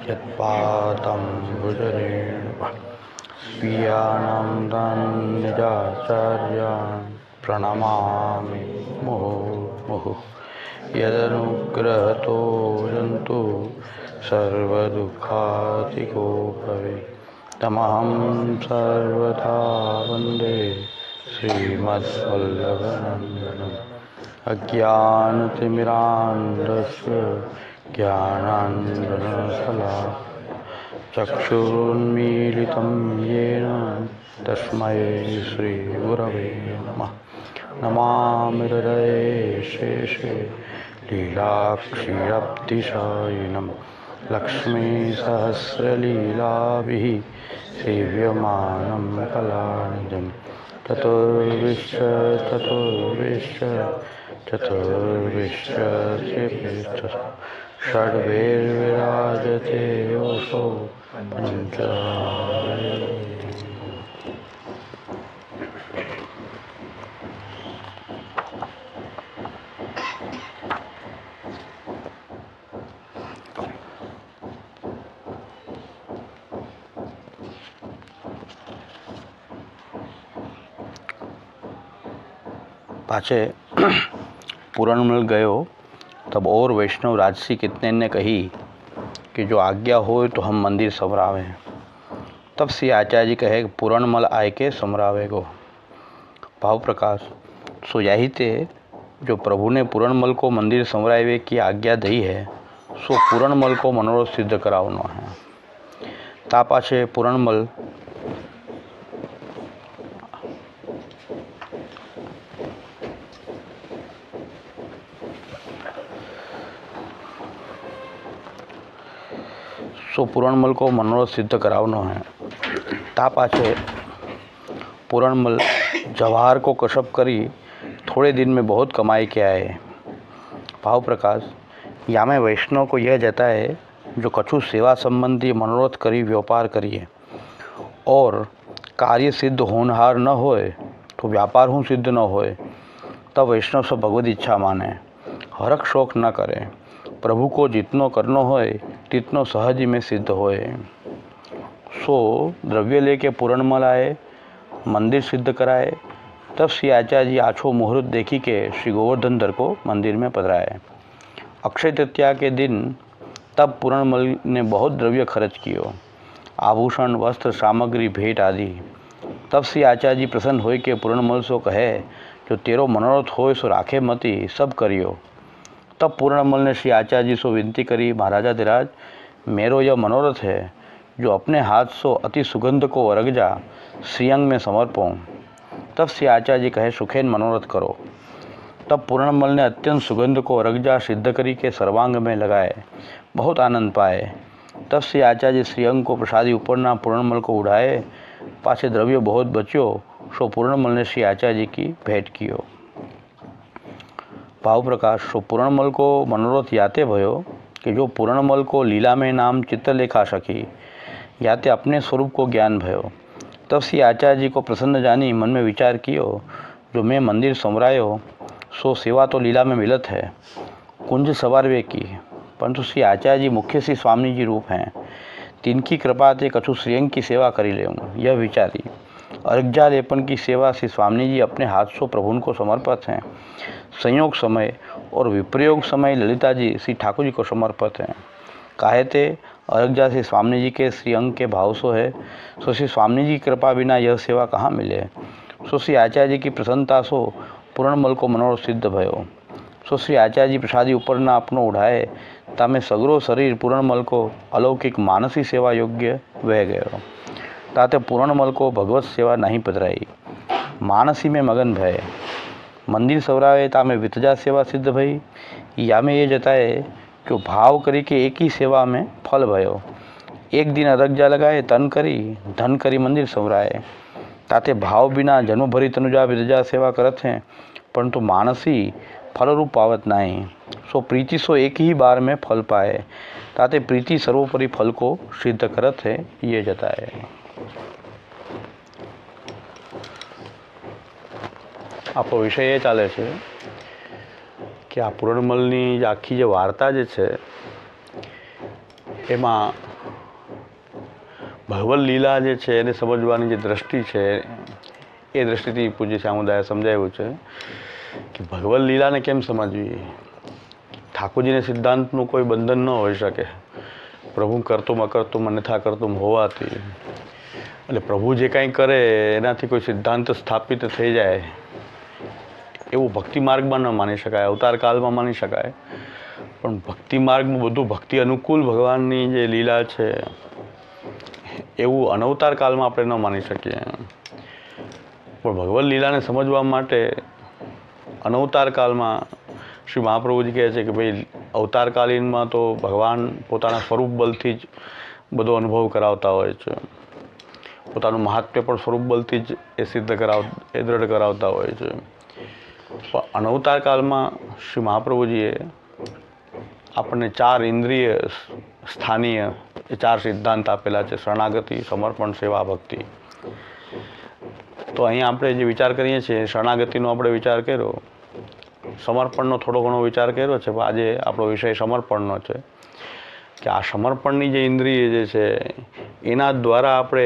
यत्पादम्बुजरेणुः पियानं निजाचार्यान् प्रणमामि मुहुर्मुहुः। यदनुग्रहतो जन्तु सर्वदुःखातिको भवेत् तमहं सर्वदा वन्दे श्रीमद्वल्लभनन्दनम्। अज्ञानतिमिरान्धस्य ज्ञानाञ्जनशलाकया चक्षुरुन्मीलितं येन तस्मै श्रीगुरवे नमः। नमामि हृदये शेषे लीलाक्षीरब्धिशायिनं लक्ष्मीसहस्रलीलाभिः सेव्यमानं कलानिधिं। चतुर्विश्य षड्भिर्विराजते योऽसौ पञ्चधारे। पाछे पूरणमल गयो तब और वैष्णव राजसी कितने ने कही कि जो आज्ञा हो तो हम मंदिर संवरावे। तब श्री आचार्य जी कहे पूरणमल आय के संवरावे को। भाव प्रकाश सो यही थे जो प्रभु ने पूरणमल को मंदिर संवरावे की आज्ञा दी है, सो पूरणमल को मनोरथ सिद्ध करावनो है। ता पाछे पूरणमल पूरणमल को मनोरथ सिद्ध करावनो है। ता पाछे पूरणमल जवाहर को कशप करी थोड़े दिन में बहुत कमाई के आए। भाव प्रकाश या में वैष्णव को यह जताए जो कछु सेवा संबंधी मनोरथ करी व्यापार करिए और कार्य सिद्ध होनहार न होए तो व्यापार हूँ सिद्ध न होए, तब वैष्णव सब भगवत इच्छा माने, हरक शोक न करे, प्रभु को जितनो करनो होए तितनो सहज में सिद्ध होए। सो द्रव्य लेके पूरणमल आए, मंदिर सिद्ध कराए। तब श्री आचार्य जी आछो मुहूर्त देखी के श्री गोवर्धन धर को मंदिर में पधराए। अक्षय तृतीया के दिन तब पूरणमल ने बहुत द्रव्य खर्च कियो, आभूषण वस्त्र सामग्री भेंट आदि। तब श्री आचार्य जी प्रसन्न होय के पूरणमल सो कहे जो तेरो मनोरथ होय सो राखे मती सब करियो। तब पूरणमल ने श्री आचार्य जी सो विनती करी, महाराजाधिराज मेरो यह मनोरथ है जो अपने हाथ सो अति सुगंध को अर्घ जा श्रीअंग में समर्पों। तब श्री आचार्य जी कहे सुखेन मनोरथ करो। तब पूरणमल ने अत्यंत सुगंध को अर्घ जा सिद्ध करी के सर्वांग में लगाए, बहुत आनंद पाए। तब श्री आचार्य जी श्रीअंग को प्रसादी ऊपरना पूरणमल को उड़ाए, पाछे द्रव्य बहुत बच्यो, सो पूरणमल ने श्री आचार्य जी की भेंट कियो। भाव प्रकाश सो पूरणमल को मनोरथ याते भयो कि जो पूरणमल को लीला में नाम चित्रलेखा सकी, याते अपने स्वरूप को ज्ञान भयो। तब श्री आचार्य जी को प्रसन्न जानी मन में विचार कियो जो मैं मंदिर संवरायो सो सेवा तो लीला में मिलत है, कुंज सवारवे की, परंतु श्री आचार्य जी मुख्य श्री स्वामी जी रूप हैं, तिनकी कृपा ते कछु श्रीअंग की सेवा करी लेऊँ। यह विचारी अर्घ्या लेपन की सेवा श्री स्वामी जी अपने हाथ से प्रभु को समर्पित हैं। संयोग समय और विप्रयोग समय ललिता जी श्री ठाकुर जी को समर्पित हैं। काहे ते अर्घ्या श्री स्वामी जी के श्रीअंग के भाव सो है, सो श्री स्वामी जी की कृपा बिना यह सेवा कहाँ मिले। सो श्री आचार्य जी की प्रसन्नता सो पूरणमल को मनोरथ सिद्ध भयो। सो श्री आचार्य जी प्रसादी ऊपर ना अपनो उड़ाए, तामे सगरो शरीर पूरणमल को अलौकिक मानसी सेवा योग्य वह गयो। ताते पूरणमल को भगवत सेवा नहीं पधराई, मानसी में मगन भय। मंदिर सवरावे तामे वितजा सेवा सिद्ध भई। या में ये जताए कि भाव करी के एक ही सेवा में फल भयो। एक दिन अर्घ्या लगाए तन करी, धन करी मंदिर संवराए। ताते भाव बिना जन्म भरी तनुजा वितजा सेवा करत हैं, परंतु मानसी फल रूप पावत नहीं। सो प्रीति सो एक ही बार में फल पाए, ताते प्रीति सर्वोपरि फल को सिद्ध करत है, ये जताए। આપણો વિષય એ ચાલે છે કે આ પૂરણમલની આખી જે વાર્તા જે છે એમાં ભગવદ લીલા જે છે એને સમજવાની જે દ્રષ્ટિ છે એ દ્રષ્ટિથી પૂજ્ય શ્યામુદાએ સમજાવ્યું છે કે ભગવદ લીલાને કેમ સમજવી. ઠાકોરજીને સિદ્ધાંતનું કોઈ બંધન ન હોઈ શકે. પ્રભુ કરતુમ અકર્તુમ અન્યથા કરતુમ હોવાથી, એટલે પ્રભુ જે કાંઈ કરે એનાથી કોઈ સિદ્ધાંત સ્થાપિત થઈ જાય એવું ભક્તિ માર્ગમાં ન માની શકાય, અવતાર કાળમાં માની શકાય. પણ ભક્તિ માર્ગમાં બધું ભક્તિ અનુકૂળ ભગવાનની જે લીલા છે એવું અનવતાર કાળમાં આપણે ન માની શકીએ. પણ ભગવદ લીલાને સમજવા માટે અનવતાર કાળમાં શ્રી મહાપ્રભુજી કહે છે કે ભાઈ અવતારકાલીનમાં તો ભગવાન પોતાના સ્વરૂપ બલથી જ બધો અનુભવ કરાવતા હોય છે, પોતાનું મહાત્મ્ય પણ સ્વરૂપ બલથી જ એ દ્રઢ કરાવતા હોય છે. પણ અનવતાર કાળમાં શ્રી મહાપ્રભુજીએ આપણને 4 ઇન્દ્રિય સ્થાનીય એ 4 સિદ્ધાંત આપેલા છે: શરણાગતિ, સમર્પણ, સેવા, ભક્તિ. તો અહીંયા આપણે જે વિચાર કરીએ છીએ શરણાગતિનો આપણે વિચાર કર્યો, સમર્પણનો થોડો ઘણો વિચાર કર્યો છે, પણ આજે આપણો વિષય સમર્પણનો છે કે આ સમર્પણની જે ઇન્દ્રિય જે છે એના દ્વારા આપણે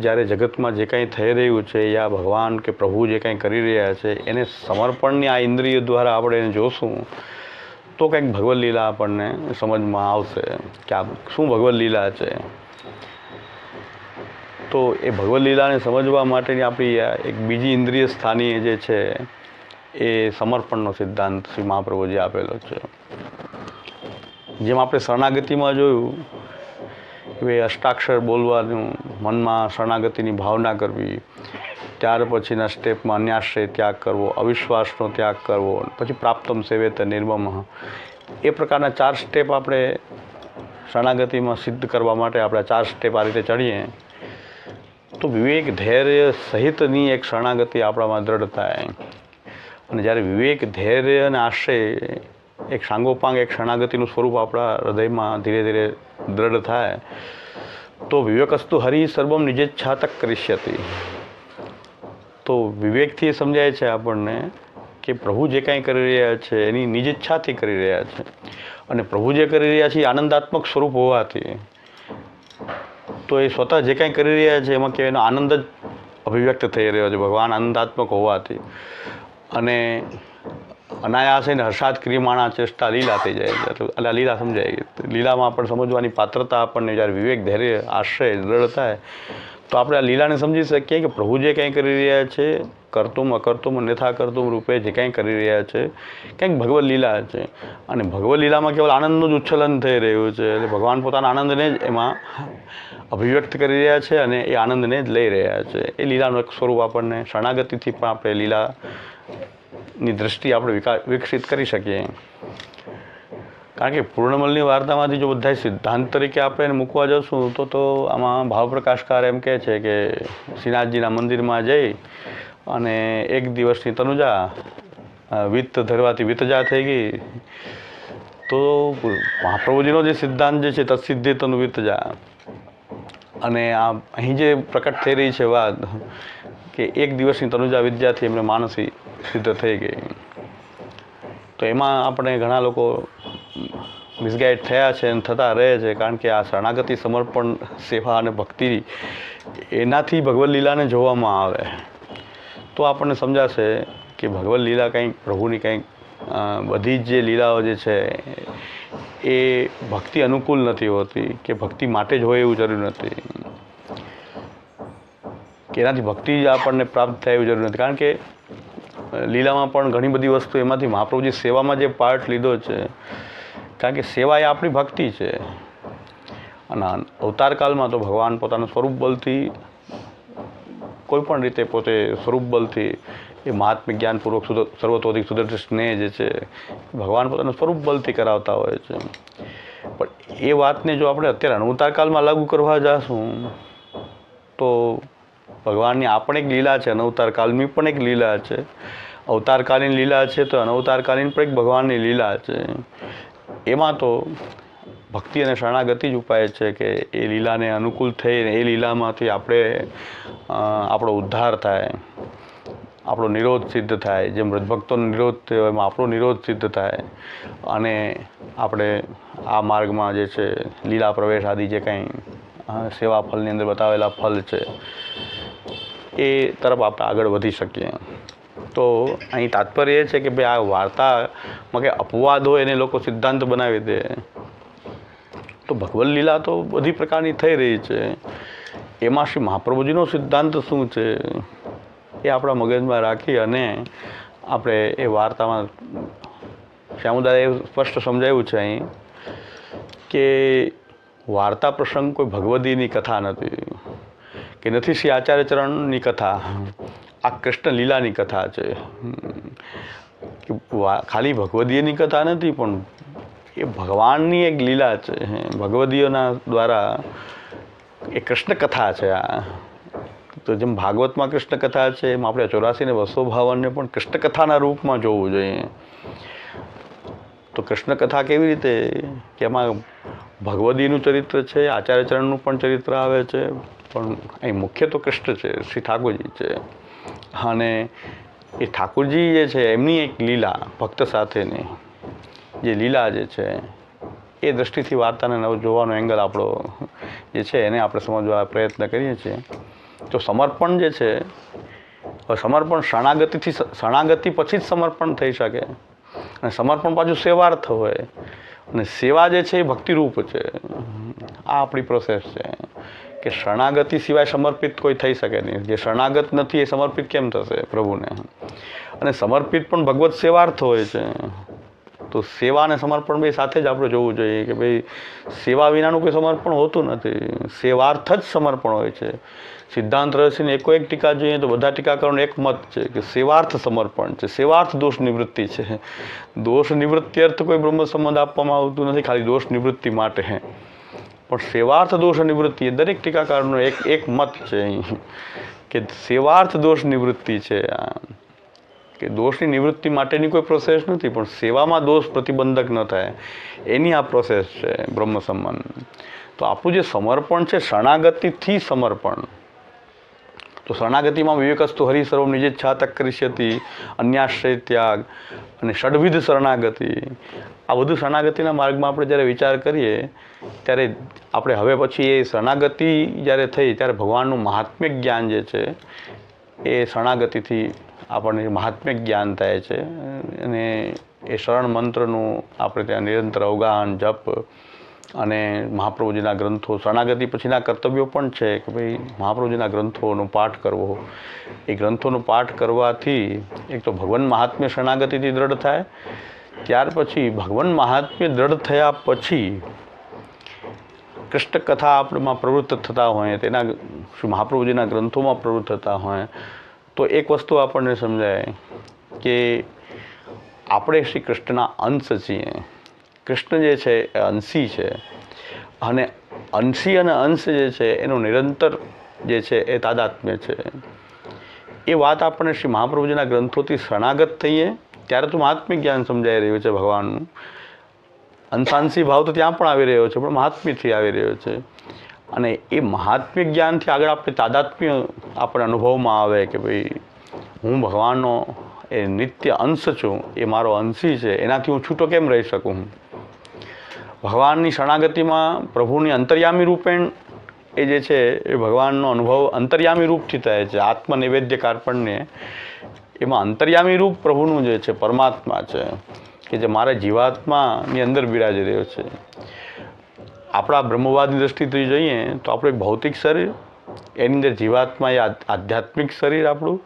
જ્યારે જગતમાં જે કાંઈ થઈ રહ્યું છે યા ભગવાન કે પ્રભુ જે કાંઈ કરી રહ્યા છે એને સમર્પણની આ ઇન્દ્રિય દ્વારા આપણે એને જોશું તો કંઈક ભગવદ લીલા આપણને સમજમાં આવશે કે આ શું ભગવદ લીલા છે. તો એ ભગવદ લીલાને સમજવા માટેની આપણી એક બીજી ઇન્દ્રિય સ્થાનીય જે છે એ સમર્પણનો સિદ્ધાંત શ્રી મહાપ્રભુજી આપેલો છે. જેમ આપણે શરણાગતિમાં જોયું કે ભાઈ અષ્ટાક્ષર બોલવાનું, મનમાં શરણાગતિની ભાવના કરવી, ત્યાર પછીના સ્ટેપમાં અન્યાશ્રય ત્યાગ કરવો, અવિશ્વાસનો ત્યાગ કરવો, પછી પ્રાપ્તમ સેવેત નિર્મમ, એ પ્રકારના 4 સ્ટેપ આપણે શરણાગતિમાં સિદ્ધ કરવા માટે આપણે 4 સ્ટેપ આ રીતે ચડીએ તો વિવેક ધૈર્ય સહિતની એક શરણાગતિ આપણામાં દ્રઢ થાય. અને જ્યારે વિવેક ધૈર્ય અને આશ્રય એક સાંગોપાંગ એક શરણાગતિનું સ્વરૂપ આપણા હૃદયમાં ધીરે ધીરે દ્રઢ થાય તો વિવેકસ્તુ હરિ સર્વમ નિજેચ્છાતક કરિષ્યતિ. તો વિવેકથી એ સમજાય છે આપણને કે પ્રભુ જે કાંઈ કરી રહ્યા છે એની નિજ ઈચ્છાથી કરી રહ્યા છે, અને પ્રભુ જે કરી રહ્યા છે એ આનંદાત્મક સ્વરૂપ હોવાથી તો એ સ્વતઃ જે કાંઈ કરી રહ્યા છે એમાં કે એનો આનંદ જ અભિવ્યક્ત થઈ રહ્યો છે ભગવાન આનંદાત્મક હોવાથી. અને અનાયાસ એને હર્ષાદ ક્રિયમાણા ચેષ્ટા લીલા થઈ જાય છે. એટલે આ લીલા સમજાય. લીલામાં આપણે સમજવાની પાત્રતા આપણને જ્યારે વિવેક ધૈર્ય આશ્રય દ્રઢ થાય તો આપણે આ લીલાને સમજી શકીએ કે પ્રભુ જે કંઈ કરી રહ્યા છે કરતુમ અકર્તુમ અન્યથા કરતુમ રૂપે જે કંઈ કરી રહ્યા છે કંઈક ભગવદ લીલા છે. અને ભગવદ લીલામાં કેવલ આનંદનું જ ઉચ્છલન થઈ રહ્યું છે. એટલે ભગવાન પોતાના આનંદને જ એમાં અભિવ્યક્ત કરી રહ્યા છે અને એ આનંદને જ લઈ રહ્યા છે. એ લીલાનું એક સ્વરૂપ આપણને શરણાગતિથી પણ આપણે લીલાની દૃષ્ટિ આપણે વિકસિત કરી શકીએ. કારણ કે પૂર્ણમલની વાર્તામાંથી જો બધા સિદ્ધાંત તરીકે આપણે એને મૂકવા જશું તો આમાં ભાવપ્રકાશકાર એમ કહે છે કે શ્રીનાથજીના મંદિરમાં જઈ અને એક દિવસની તનુજા વિત્ત ધરવાથી વિતજા થઈ ગઈ તો મહાપ્રભુજીનો જે સિદ્ધાંત જે છે તત્સિદ્ધિ તનુ વિતજા, અને આ અહીં જે પ્રકટ થઈ રહી છે વાત કે એક દિવસની તનુજા વિદ્યાથી એમને માનસી સિદ્ધ થઈ ગઈ. તો એમાં આપણે ઘણા લોકો મિસગાઈડ થયા છે અને થતા રહે છે. કારણ કે આ શરણાગતિ, સમર્પણ, સેવા અને ભક્તિ એનાથી ભગવદ લીલાને જોવામાં આવે તો આપણને સમજાશે કે ભગવદ લીલા કંઈક પ્રભુની કંઈક બધી જ જે લીલાઓ જે છે એ ભક્તિ અનુકૂળ નથી હોતી કે ભક્તિ માટે જ હોય એવું જરૂર નથી, કે એનાથી ભક્તિ જ આપણને પ્રાપ્ત થાય એવું જરૂર નથી. કારણ કે લીલામાં પણ ઘણી બધી વસ્તુ એમાંથી મહાપ્રભુજી સેવામાં જે પાર્ટ લીધો છે, કારણ કે સેવા એ આપણી ભક્તિ છે. અને અવતારકાળમાં તો ભગવાન પોતાનું સ્વરૂપ બલથી કોઈ પણ રીતે પોતે સ્વરૂપ બલથી એ મહાત્મ્ય જ્ઞાનપૂર્વક સર્વતોધિક સુદર્શન સ્નેહ જે છે ભગવાન પોતાનું સ્વરૂપ બલથી કરાવતા હોય છે. પણ એ વાતને જો આપણે અત્યારે અનવતારકાળમાં લાગુ કરવા જઈશું તો ભગવાનની આ પણ એક લીલા છે, અનવતારકાળની પણ એક લીલા છે. અવતારકાલીન લીલા છે તો અનવતારકાલીન પણ એક ભગવાનની લીલા છે. એમાં તો ભક્તિ અને શરણાગતિ જ ઉપાય છે કે એ લીલાને અનુકૂળ થઈને એ લીલામાંથી આપણો ઉદ્ધાર થાય, આપણો નિરોધ સિદ્ધ થાય. જેમ વ્રજભક્તોનો નિરોધ થયો એમાં આપણો નિરોધ સિદ્ધ થાય અને આપણે આ માર્ગમાં જે છે લીલા પ્રવેશ આદિ જે કંઈ સેવા ફલની અંદર બતાવેલા ફલ છે એ તરફ આપણે આગળ વધી શકીએ. તો અહીં તાત્પર્ય એ છે કે ભાઈ આ વાર્તામાં કંઈ અપવાદ હોય એને લોકો સિદ્ધાંત બનાવી દે. તો ભગવદ લીલા તો બધી પ્રકારની થઈ રહી છે, એમાં શ્રી મહાપ્રભુજીનો સિદ્ધાંત શું છે એ આપણા મગજમાં રાખી અને આપણે એ વાર્તામાં શ્યામુદાએ સ્પષ્ટ સમજાવ્યું છે અહીં કે વાર્તા પ્રસંગ કોઈ ભગવદીની કથા નથી કે નથી શ્રી આચાર્યચરણની કથા, આ કૃષ્ણ લીલાની કથા છે. કે ખાલી ભગવદીયની કથા નથી પણ એ ભગવાનની એક લીલા છે. ભગવદીયોના દ્વારા એ કૃષ્ણ કથા છે. આ તો જેમ ભાગવતમાં કૃષ્ણ કથા છે એમ આપણે 84 ને 252 પણ કૃષ્ણ કથાના રૂપમાં જોવું જોઈએ. તો કૃષ્ણ કથા કેવી રીતે કે એમાં ભગવદીનું ચરિત્ર છે, આચાર્યચરણનું પણ ચરિત્ર આવે છે, પણ અહીં મુખ્ય તો કૃષ્ણ છે, શ્રી ઠાકોરજી છે. અને એ ઠાકોરજી જે છે એમની એક લીલા ભક્ત સાથેની જે લીલા જે છે એ દ્રષ્ટિથી વાર્તાને જોવાનો એંગલ આપણો જે છે એને આપણે સમજવા પ્રયત્ન કરીએ છીએ. તો સમર્પણ જે છે, સમર્પણ શરણાગતિ પછી જ સમર્પણ થઈ શકે, અને સમર્પણ પાછું સેવાર્થ હોય, અને સેવા જે છે એ ભક્તિરૂપ છે. આ આપણી પ્રોસેસ છે કે શરણાગતિ સિવાય સમર્પિત કોઈ થઈ શકે નહીં. જે શરણાગત નથી એ સમર્પિત કેમ થશે પ્રભુને? અને સમર્પિત પણ ભગવત સેવાર્થ હોય છે. તો સેવા અને સમર્પણ બે સાથે જ આપણે જોવું જોઈએ કે ભાઈ સેવા વિનાનું કોઈ સમર્પણ હોતું નથી, સેવાર્થ જ સમર્પણ હોય છે. સિદ્ધાંત રહસ્યની એક ટીકા જોઈએ તો બધા ટીકાકારોનો એક મત છે કે સેવાર્થ સમર્પણ છે, સેવાર્થ દોષ નિવૃત્તિ છે. દોષ નિવૃત્તિ અર્થ કોઈ બ્રહ્મ સંબંધ આપવામાં આવતું નથી ખાલી દોષ નિવૃત્તિ માટે, પણ સેવાર્થ દોષ નિવૃત્તિ એ દરેક ટીકાકારનો એક મત છે અહીં કે સેવાર્થ દોષ નિવૃત્તિ છે. કે દોષની નિવૃત્તિ માટેની કોઈ પ્રોસેસ નથી, પણ સેવામાં દોષ પ્રતિબંધક ન થાય એની આ પ્રોસેસ છે બ્રહ્મ સંબંધ. તો આપણું જે સમર્પણ છે શરણાગતિથી સમર્પણ. તો શરણાગતિમાં વિવેકસ્તુ હરિ સર્વમ નિજેચ્છા તક કરિષ્યતિ, અન્યાશ્રય ત્યાગ અને ષડવિધ શરણાગતિ. આ બધું શરણાગતિના માર્ગમાં આપણે જ્યારે વિચાર કરીએ ત્યારે આપણે હવે પછી એ શરણાગતિ જ્યારે થઈ ત્યારે ભગવાનનું મહાત્મ્ય જ્ઞાન જે છે એ શરણાગતિથી આપણને મહાત્મ્ય જ્ઞાન થાય છે. અને એ શરણ મંત્રનું આપણે ત્યાં નિરંતર અવગાહન જપ અને મહાપ્રભુજીના ગ્રંથો, શરણાગતિ પછીના કર્તવ્યો પણ છે કે ભાઈ મહાપ્રભુજીના ગ્રંથોનો પાઠ કરવો. એ ગ્રંથોનો પાઠ કરવાથી એક તો ભગવાન મહાત્મ્ય શરણાગતિથી દ્રઢ થાય, ત્યાર પછી ભગવાન મહાત્મ્ય દ્રઢ થયા પછી કૃષ્ણ કથા આપણમાં પ્રવૃત્ત થતા હોય, તેના શ્રી મહાપ્રભુજીના ગ્રંથોમાં પ્રવૃત્ત થતા હોય તો એક વસ્તુ આપણને સમજાય કે આપણે શ્રી કૃષ્ણના અંશ છીએ. કૃષ્ણ જે છે એ અંશી છે, અને અંશી અને અંશ જે છે એનું નિરંતર જે છે એ તાદાત્મ્ય છે. એ વાત આપણને શ્રી મહાપ્રભુજીના ગ્રંથોથી શરણાગત થઈએ ત્યારે તો મહાત્મ્ય જ્ઞાન સમજાઈ રહ્યું છે ભગવાનનું. અંશાંશી ભાવ તો ત્યાં પણ આવી રહ્યો છે, પણ મહાત્મ્યથી આવી રહ્યો છે. અને એ મહાત્મ્ય જ્ઞાનથી આગળ આપણે તાદાત્મ્ય આપણે અનુભવમાં આવે કે ભાઈ હું ભગવાનનો એ નિત્ય અંશ છું, એ મારો અંશી છે, એનાથી હું છૂટો કેમ રહી શકું? ભગવાનની શરણાગતિમાં પ્રભુની અંતર્યામી રૂપેણ એ જે છે એ ભગવાનનો અનુભવ અંતર્યામી રૂપથી થાય છે. આત્મનૈવેદ્ય કાર્પણ્ય એમાં અંતર્યામી રૂપ પ્રભુનું જે છે પરમાત્મા છે કે જે મારા જીવાત્માની અંદર બિરાજી રહ્યો છે. આપણા બ્રહ્મવાદની દ્રષ્ટિથી જોઈએ તો આપણું એક ભૌતિક શરીર, એની અંદર જીવાત્મા એ આધ્યાત્મિક શરીર આપણું,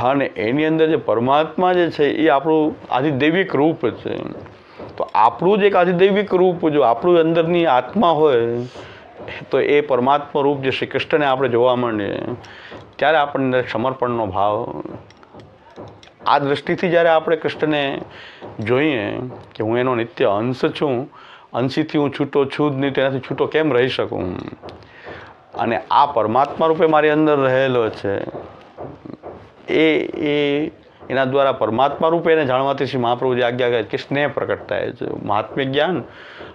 અને એની અંદર જે પરમાત્મા જે છે એ આપણું આધિદૈવિક રૂપ છે. તો આપણું જ એક આધિદૈવિક રૂપ જો આપણું અંદરની આત્મા હોય તો એ પરમાત્મા રૂપ જે શ્રી કૃષ્ણને આપણે જોવા માંડીએ ત્યારે આપણને સમર્પણનો ભાવ, આ દૃષ્ટિથી જ્યારે આપણે કૃષ્ણને જોઈએ કે હું એનો નિત્ય અંશ છું, અંશીથી હું છૂટો છું જ નહીં, તેનાથી છૂટો કેમ રહી શકું? અને આ પરમાત્મા રૂપે મારી અંદર રહેલો છે, એના દ્વારા પરમાત્મા રૂપે એને જાણવાથી શ્રી મહાપ્રભુજી આજ્ઞા કહે કે સ્નેહ પ્રકટ થાય છે. મહાત્મ્ય જ્ઞાન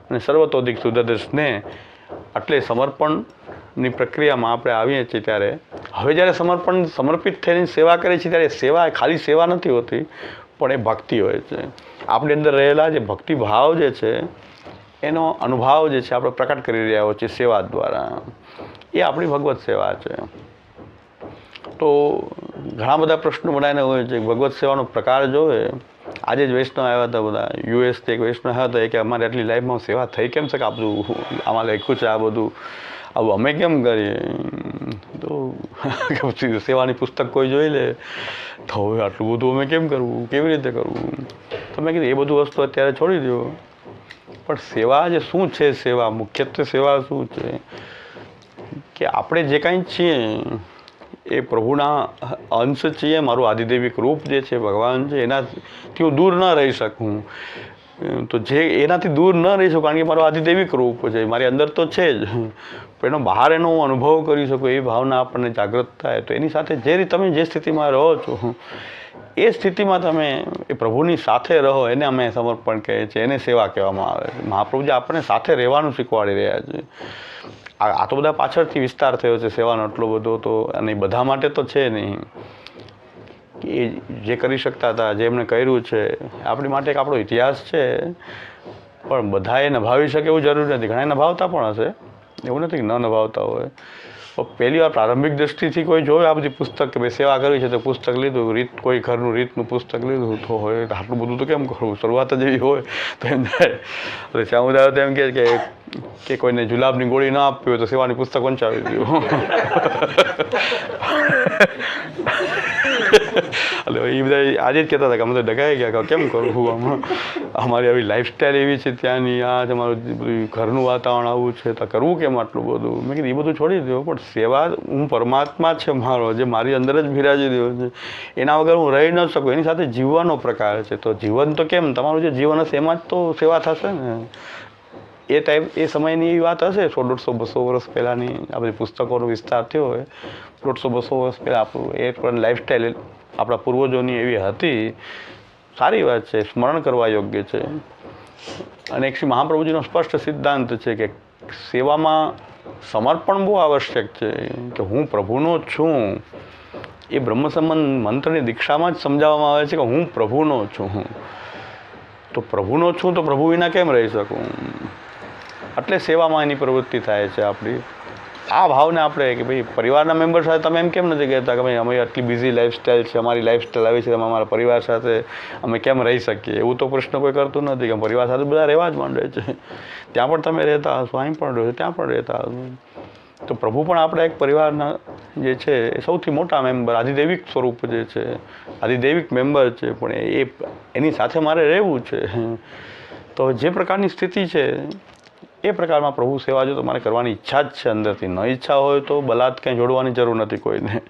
અને સર્વતોધિક સુદૃઢ સ્નેહ. એટલે સમર્પણની પ્રક્રિયામાં આપણે આવીએ છીએ ત્યારે હવે જ્યારે સમર્પિત થઈને સેવા કરીએ છીએ ત્યારે સેવા ખાલી સેવા નથી હોતી, પણ એ ભક્તિ હોય છે. આપણી અંદર રહેલા જે ભક્તિભાવ જે છે એનો અનુભાવ જે છે આપણે પ્રકટ કરી રહ્યા હોય છે સેવા દ્વારા. એ આપણી ભગવત સેવા છે. તો ઘણા બધા પ્રશ્નો બનાવીને હોય છે ભગવત સેવાનો પ્રકાર જોવે. આજે જ વૈષ્ણવ આવ્યા હતા બધા, યુએસથી એક વૈષ્ણવ આવ્યા હતા કે અમારે આટલી લાઈફમાં સેવા થઈ કેમ શકે, આ બધું આમાં લખ્યું છે, આ બધું આવું અમે કેમ કરીએ. તો સેવાની પુસ્તક કોઈ જોઈ લે તો હવે આટલું બધું અમે કેમ કરવું, કેવી રીતે કરવું. તો મેં કીધું એ બધું વસ્તુ અત્યારે છોડી દો, પણ સેવા જે શું છે, સેવા મુખ્યત્વે સેવા શું છે કે આપણે જે કાંઈ છીએ એ પ્રભુના અંશ છીએ. મારું આદિદેવિક રૂપ જે છે ભગવાન છે એનાથી હું દૂર ન રહી શકું. તો જે એનાથી દૂર ન રહી શકું કારણ કે મારું આદિદેવિક રૂપ છે, મારી અંદર તો છે જ, પણ એનો બહાર એનો હું અનુભવ કરી શકું એ ભાવના આપણને જાગૃત થાય. તો એની સાથે જે રીતે તમે જે સ્થિતિમાં રહો છો એ સ્થિતિમાં તમે એ પ્રભુની સાથે રહો, એને અમે સમર્પણ કહીએ છીએ, એને સેવા કહેવામાં આવે છે. મહાપ્રભુજી આપણને સાથે રહેવાનું શીખવાડી રહ્યા છે. આ તો બધા પાછળથી વિસ્તાર થયો છે સેવાનો એટલો બધો, તો અને બધા માટે તો છે નહીં. એ જે કરી શકતા હતા, જે એમણે કર્યું છે, આપણી માટે એક આપણો ઇતિહાસ છે, પણ બધાએ નભાવી શકે એવું જરૂરી નથી. ઘણા નભાવતા પણ હશે, એવું નથી કે ન નભાવતા હોય. પહેલી વાર પ્રારંભિક દ્રષ્ટિથી કોઈ જોવે આ બધી પુસ્તક કે ભાઈ સેવા કરવી છે તો પુસ્તક લીધું, રીત કોઈ ઘરનું રીતનું પુસ્તક લીધું તો હોય આટલું બધું તો કેમ કરવું, શરૂઆત જ એવી હોય તો એમ થાય. એટલે શ્યામુદાય તો એમ કે કોઈને જુલાબની ગોળી ના આપવી હોય તો સેવાની પુસ્તક વંચાવી દો. એટલે એ બધા આજે જ કહેતા હતા કે અમે તો ડગાઈ ગયા, કેમ કરવું, આમાં અમારી આવી લાઈફસ્ટાઈલ એવી છે ત્યાંની, આ તમારું બધું ઘરનું વાતાવરણ આવું છે તો કરવું કેમ આટલું બધું. મેં કીધું એ બધું છોડી દો, પણ સેવા હું પરમાત્મા છે મારો, જે મારી અંદર જ બિરાજી રહ્યો છે, એના વગર હું રહી ન શકું. એની સાથે જીવવાનો પ્રકાર છે. તો જીવન તો કેમ તમારું જે જીવન હશે એમાં જ તો સેવા થશે ને. એ એ સમયની એવી વાત હશે 100-150-200 વર્ષ પહેલાંની આ બધી પુસ્તકોનો વિસ્તાર થયો હોય 150-200 વર્ષ પહેલાં આપણું એ પણ લાઈફસ્ટાઈલ આપણા પૂર્વજોની એવી હતી. સારી વાત છે, સ્મરણ કરવા યોગ્ય છે. અને એક શ્રી મહાપ્રભુજીનો સ્પષ્ટ સિદ્ધાંત છે કે સેવામાં સમર્પણ બહુ આવશ્યક છે. કે હું પ્રભુનો છું એ બ્રહ્મ સંબંધ મંત્રની દીક્ષામાં જ સમજાવવામાં આવે છે કે હું પ્રભુનો છું. તો પ્રભુનો છું તો પ્રભુ વિના કેમ રહી શકું. એટલે સેવામાં એની પ્રવૃત્તિ થાય છે આપણી. આ ભાવને આપણે કે ભાઈ પરિવારના મેમ્બર સાથે તમે એમ કેમ નથી કહેતા કે ભાઈ અમે આટલી બિઝી લાઈફસ્ટાઈલ છે, અમારી લાઈફસ્ટાઈલ આવી છે, તમે અમારા પરિવાર સાથે અમે કેમ રહી શકીએ. એવું તો પ્રશ્ન કોઈ કરતું નથી કે પરિવાર સાથે બધા રહેવા જ માંડે છે. ત્યાં પણ તમે રહેતા હશો, અહીં પણ રહો, ત્યાં પણ રહેતા હશો. તો પ્રભુ પણ આપણા એક પરિવારના જે છે એ સૌથી મોટા મેમ્બર, આધિદૈવિક સ્વરૂપ જે છે, આધિદૈવિક મેમ્બર છે. પણ એની સાથે મારે રહેવું છે. તો જે પ્રકારની સ્થિતિ છે એ પ્રકારમાં પ્રભુ સેવા જો તમારે કરવાની ઈચ્છા જ છે અંદરથી, ન ઈચ્છા હોય તો બલાત કંઈ જોડવાની જરૂર નથી કોઈને.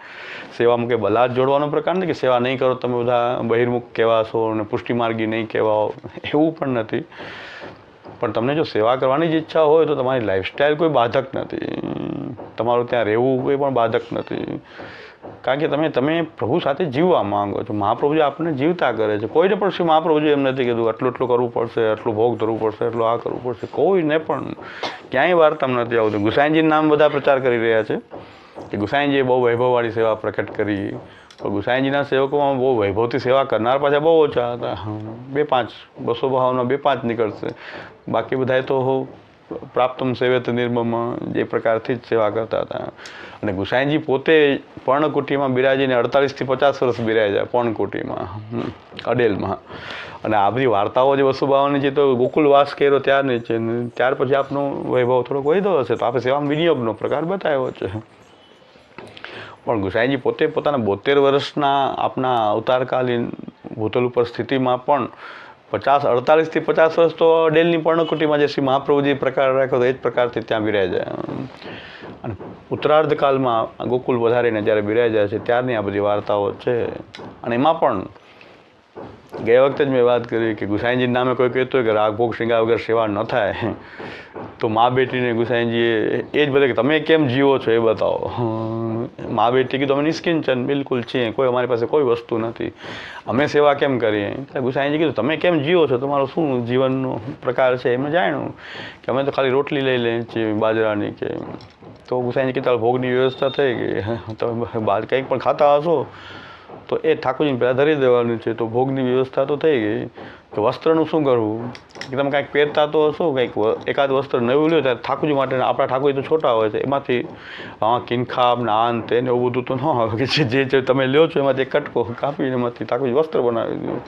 સેવામાં કંઈ બલાત જોડવાનો પ્રકાર નથી કે સેવા નહીં કરો તમે બધા બહિર્મુખ કહેવાશો અને પુષ્ટિમાર્ગી નહીં કહેવાઓ, એવું પણ નથી. પણ તમને જો સેવા કરવાની જ ઈચ્છા હોય તો તમારી લાઈફસ્ટાઈલ કોઈ બાધક નથી, તમારું ત્યાં રહેવું કોઈ પણ બાધક નથી. કારણ કે તમે પ્રભુ સાથે જીવવા માંગો છો. મહાપ્રભુજી આપણને જીવતા કરે છે. કોઈને પણ શ્રી મહાપ્રભુજી એમ નથી કીધું આટલું કરવું પડશે, આટલું ભોગ ધરવું પડશે, એટલું આ કરવું પડશે. કોઈને પણ ક્યાંય વાર્તામાં નથી આવતું. ગુસાઈજીનું નામ બધા પ્રચાર કરી રહ્યા છે કે ગુસાઈજીએ બહુ વૈભવવાળી સેવા પ્રકટ કરી. પણ ગુસાઈજીના સેવકોમાં બહુ વૈભવથી સેવા કરનાર પાછા બહુ ઓછા હતા. 2-5 200 ભાવના 2-5 નીકળશે. બાકી બધાએ તો પ્રાપ્તમ સેવેત નિર્મમ જે પ્રકારથી જ સેવા કરતા હતા. અને ગુસાઈજી પોતે પર્ણકુટીમાં બિરાજીને 48 થી 50 વર્ષ બિરાજ્યા પર્ણકુટીમાં, અડેલમાં. અને આ બધી વાર્તાઓ જે વસુબાવાની છે તો ગોકુલવાસ કર્યો ત્યારની છે. ત્યાર પછી આપનો વૈભવ થોડોક વધ્યો હશે તો આપણે સેવામાં વિનિયોગનો પ્રકાર બતાવ્યો છે. પણ ગુસાઈજી પોતે પોતાના 72 વર્ષના આપના અવતારકાલીન ભૂતલ ઉપર સ્થિતિમાં પણ 48 થી 50 વર્ષ તો અડેલની પર્ણકુટીમાં જે શ્રી મહાપ્રભુજી પ્રકાર રાખ્યો હતો એ જ પ્રકારથી ત્યાં બિરાજ્યા. અને ઉત્તરાર્ધ કાળમાં ગોકુલ વધારીને જ્યારે બિરાજ્યા છે ત્યારની આ બધી વાર્તાઓ છે. અને એમાં પણ ગયા વખતે જ મેં વાત કરી કે ગુસાઈજીના નામે કોઈ કહેતો હોય કે રાગભોગ શૃંગાર વગર સેવા ન થાય તો મા બેટીને ગુસાઈજીએ એ જ બધા કે તમે કેમ જીવો છો એ બતાવો. મા બેટી કીધું અમે નિષ્કિંચન બિલકુલ છીએ, કોઈ અમારી પાસે કોઈ વસ્તુ નથી, અમે સેવા કેમ કરીએ. એટલે ગુસાઈજી કીધું તમે કેમ જીવો છો, તમારો શું જીવનનો પ્રકાર છે. એમને જાણ્યું કે અમે તો ખાલી રોટલી લઈ લઈએ છીએ બાજરાની કે. તો ગુસાઈજી કીધું ભોગની વ્યવસ્થા થઈ ગઈ, તમે બહાર કંઈક પણ ખાતા હશો તો એ ઠાકોરજીને પહેલાં ધરી દેવાનું છે. તો ભોગની વ્યવસ્થા તો થઈ ગઈ. તો વસ્ત્રનું શું કરવું, કે તમે કાંઈક પહેરતા તો હશો, કંઈક એકાદ વસ્ત્ર નવું લ્યો ત્યારે ઠાકોરજી માટે, આપણા ઠાકોરજી તો છોટા હોય છે, એમાંથી કિનખાબ ને આન તે ને એવું બધું તો ન આવે કે જે તમે લ્યો છો એમાંથી કટકો કાપીને એમાંથી ઠાકોરજી વસ્ત્ર બનાવી દીધું.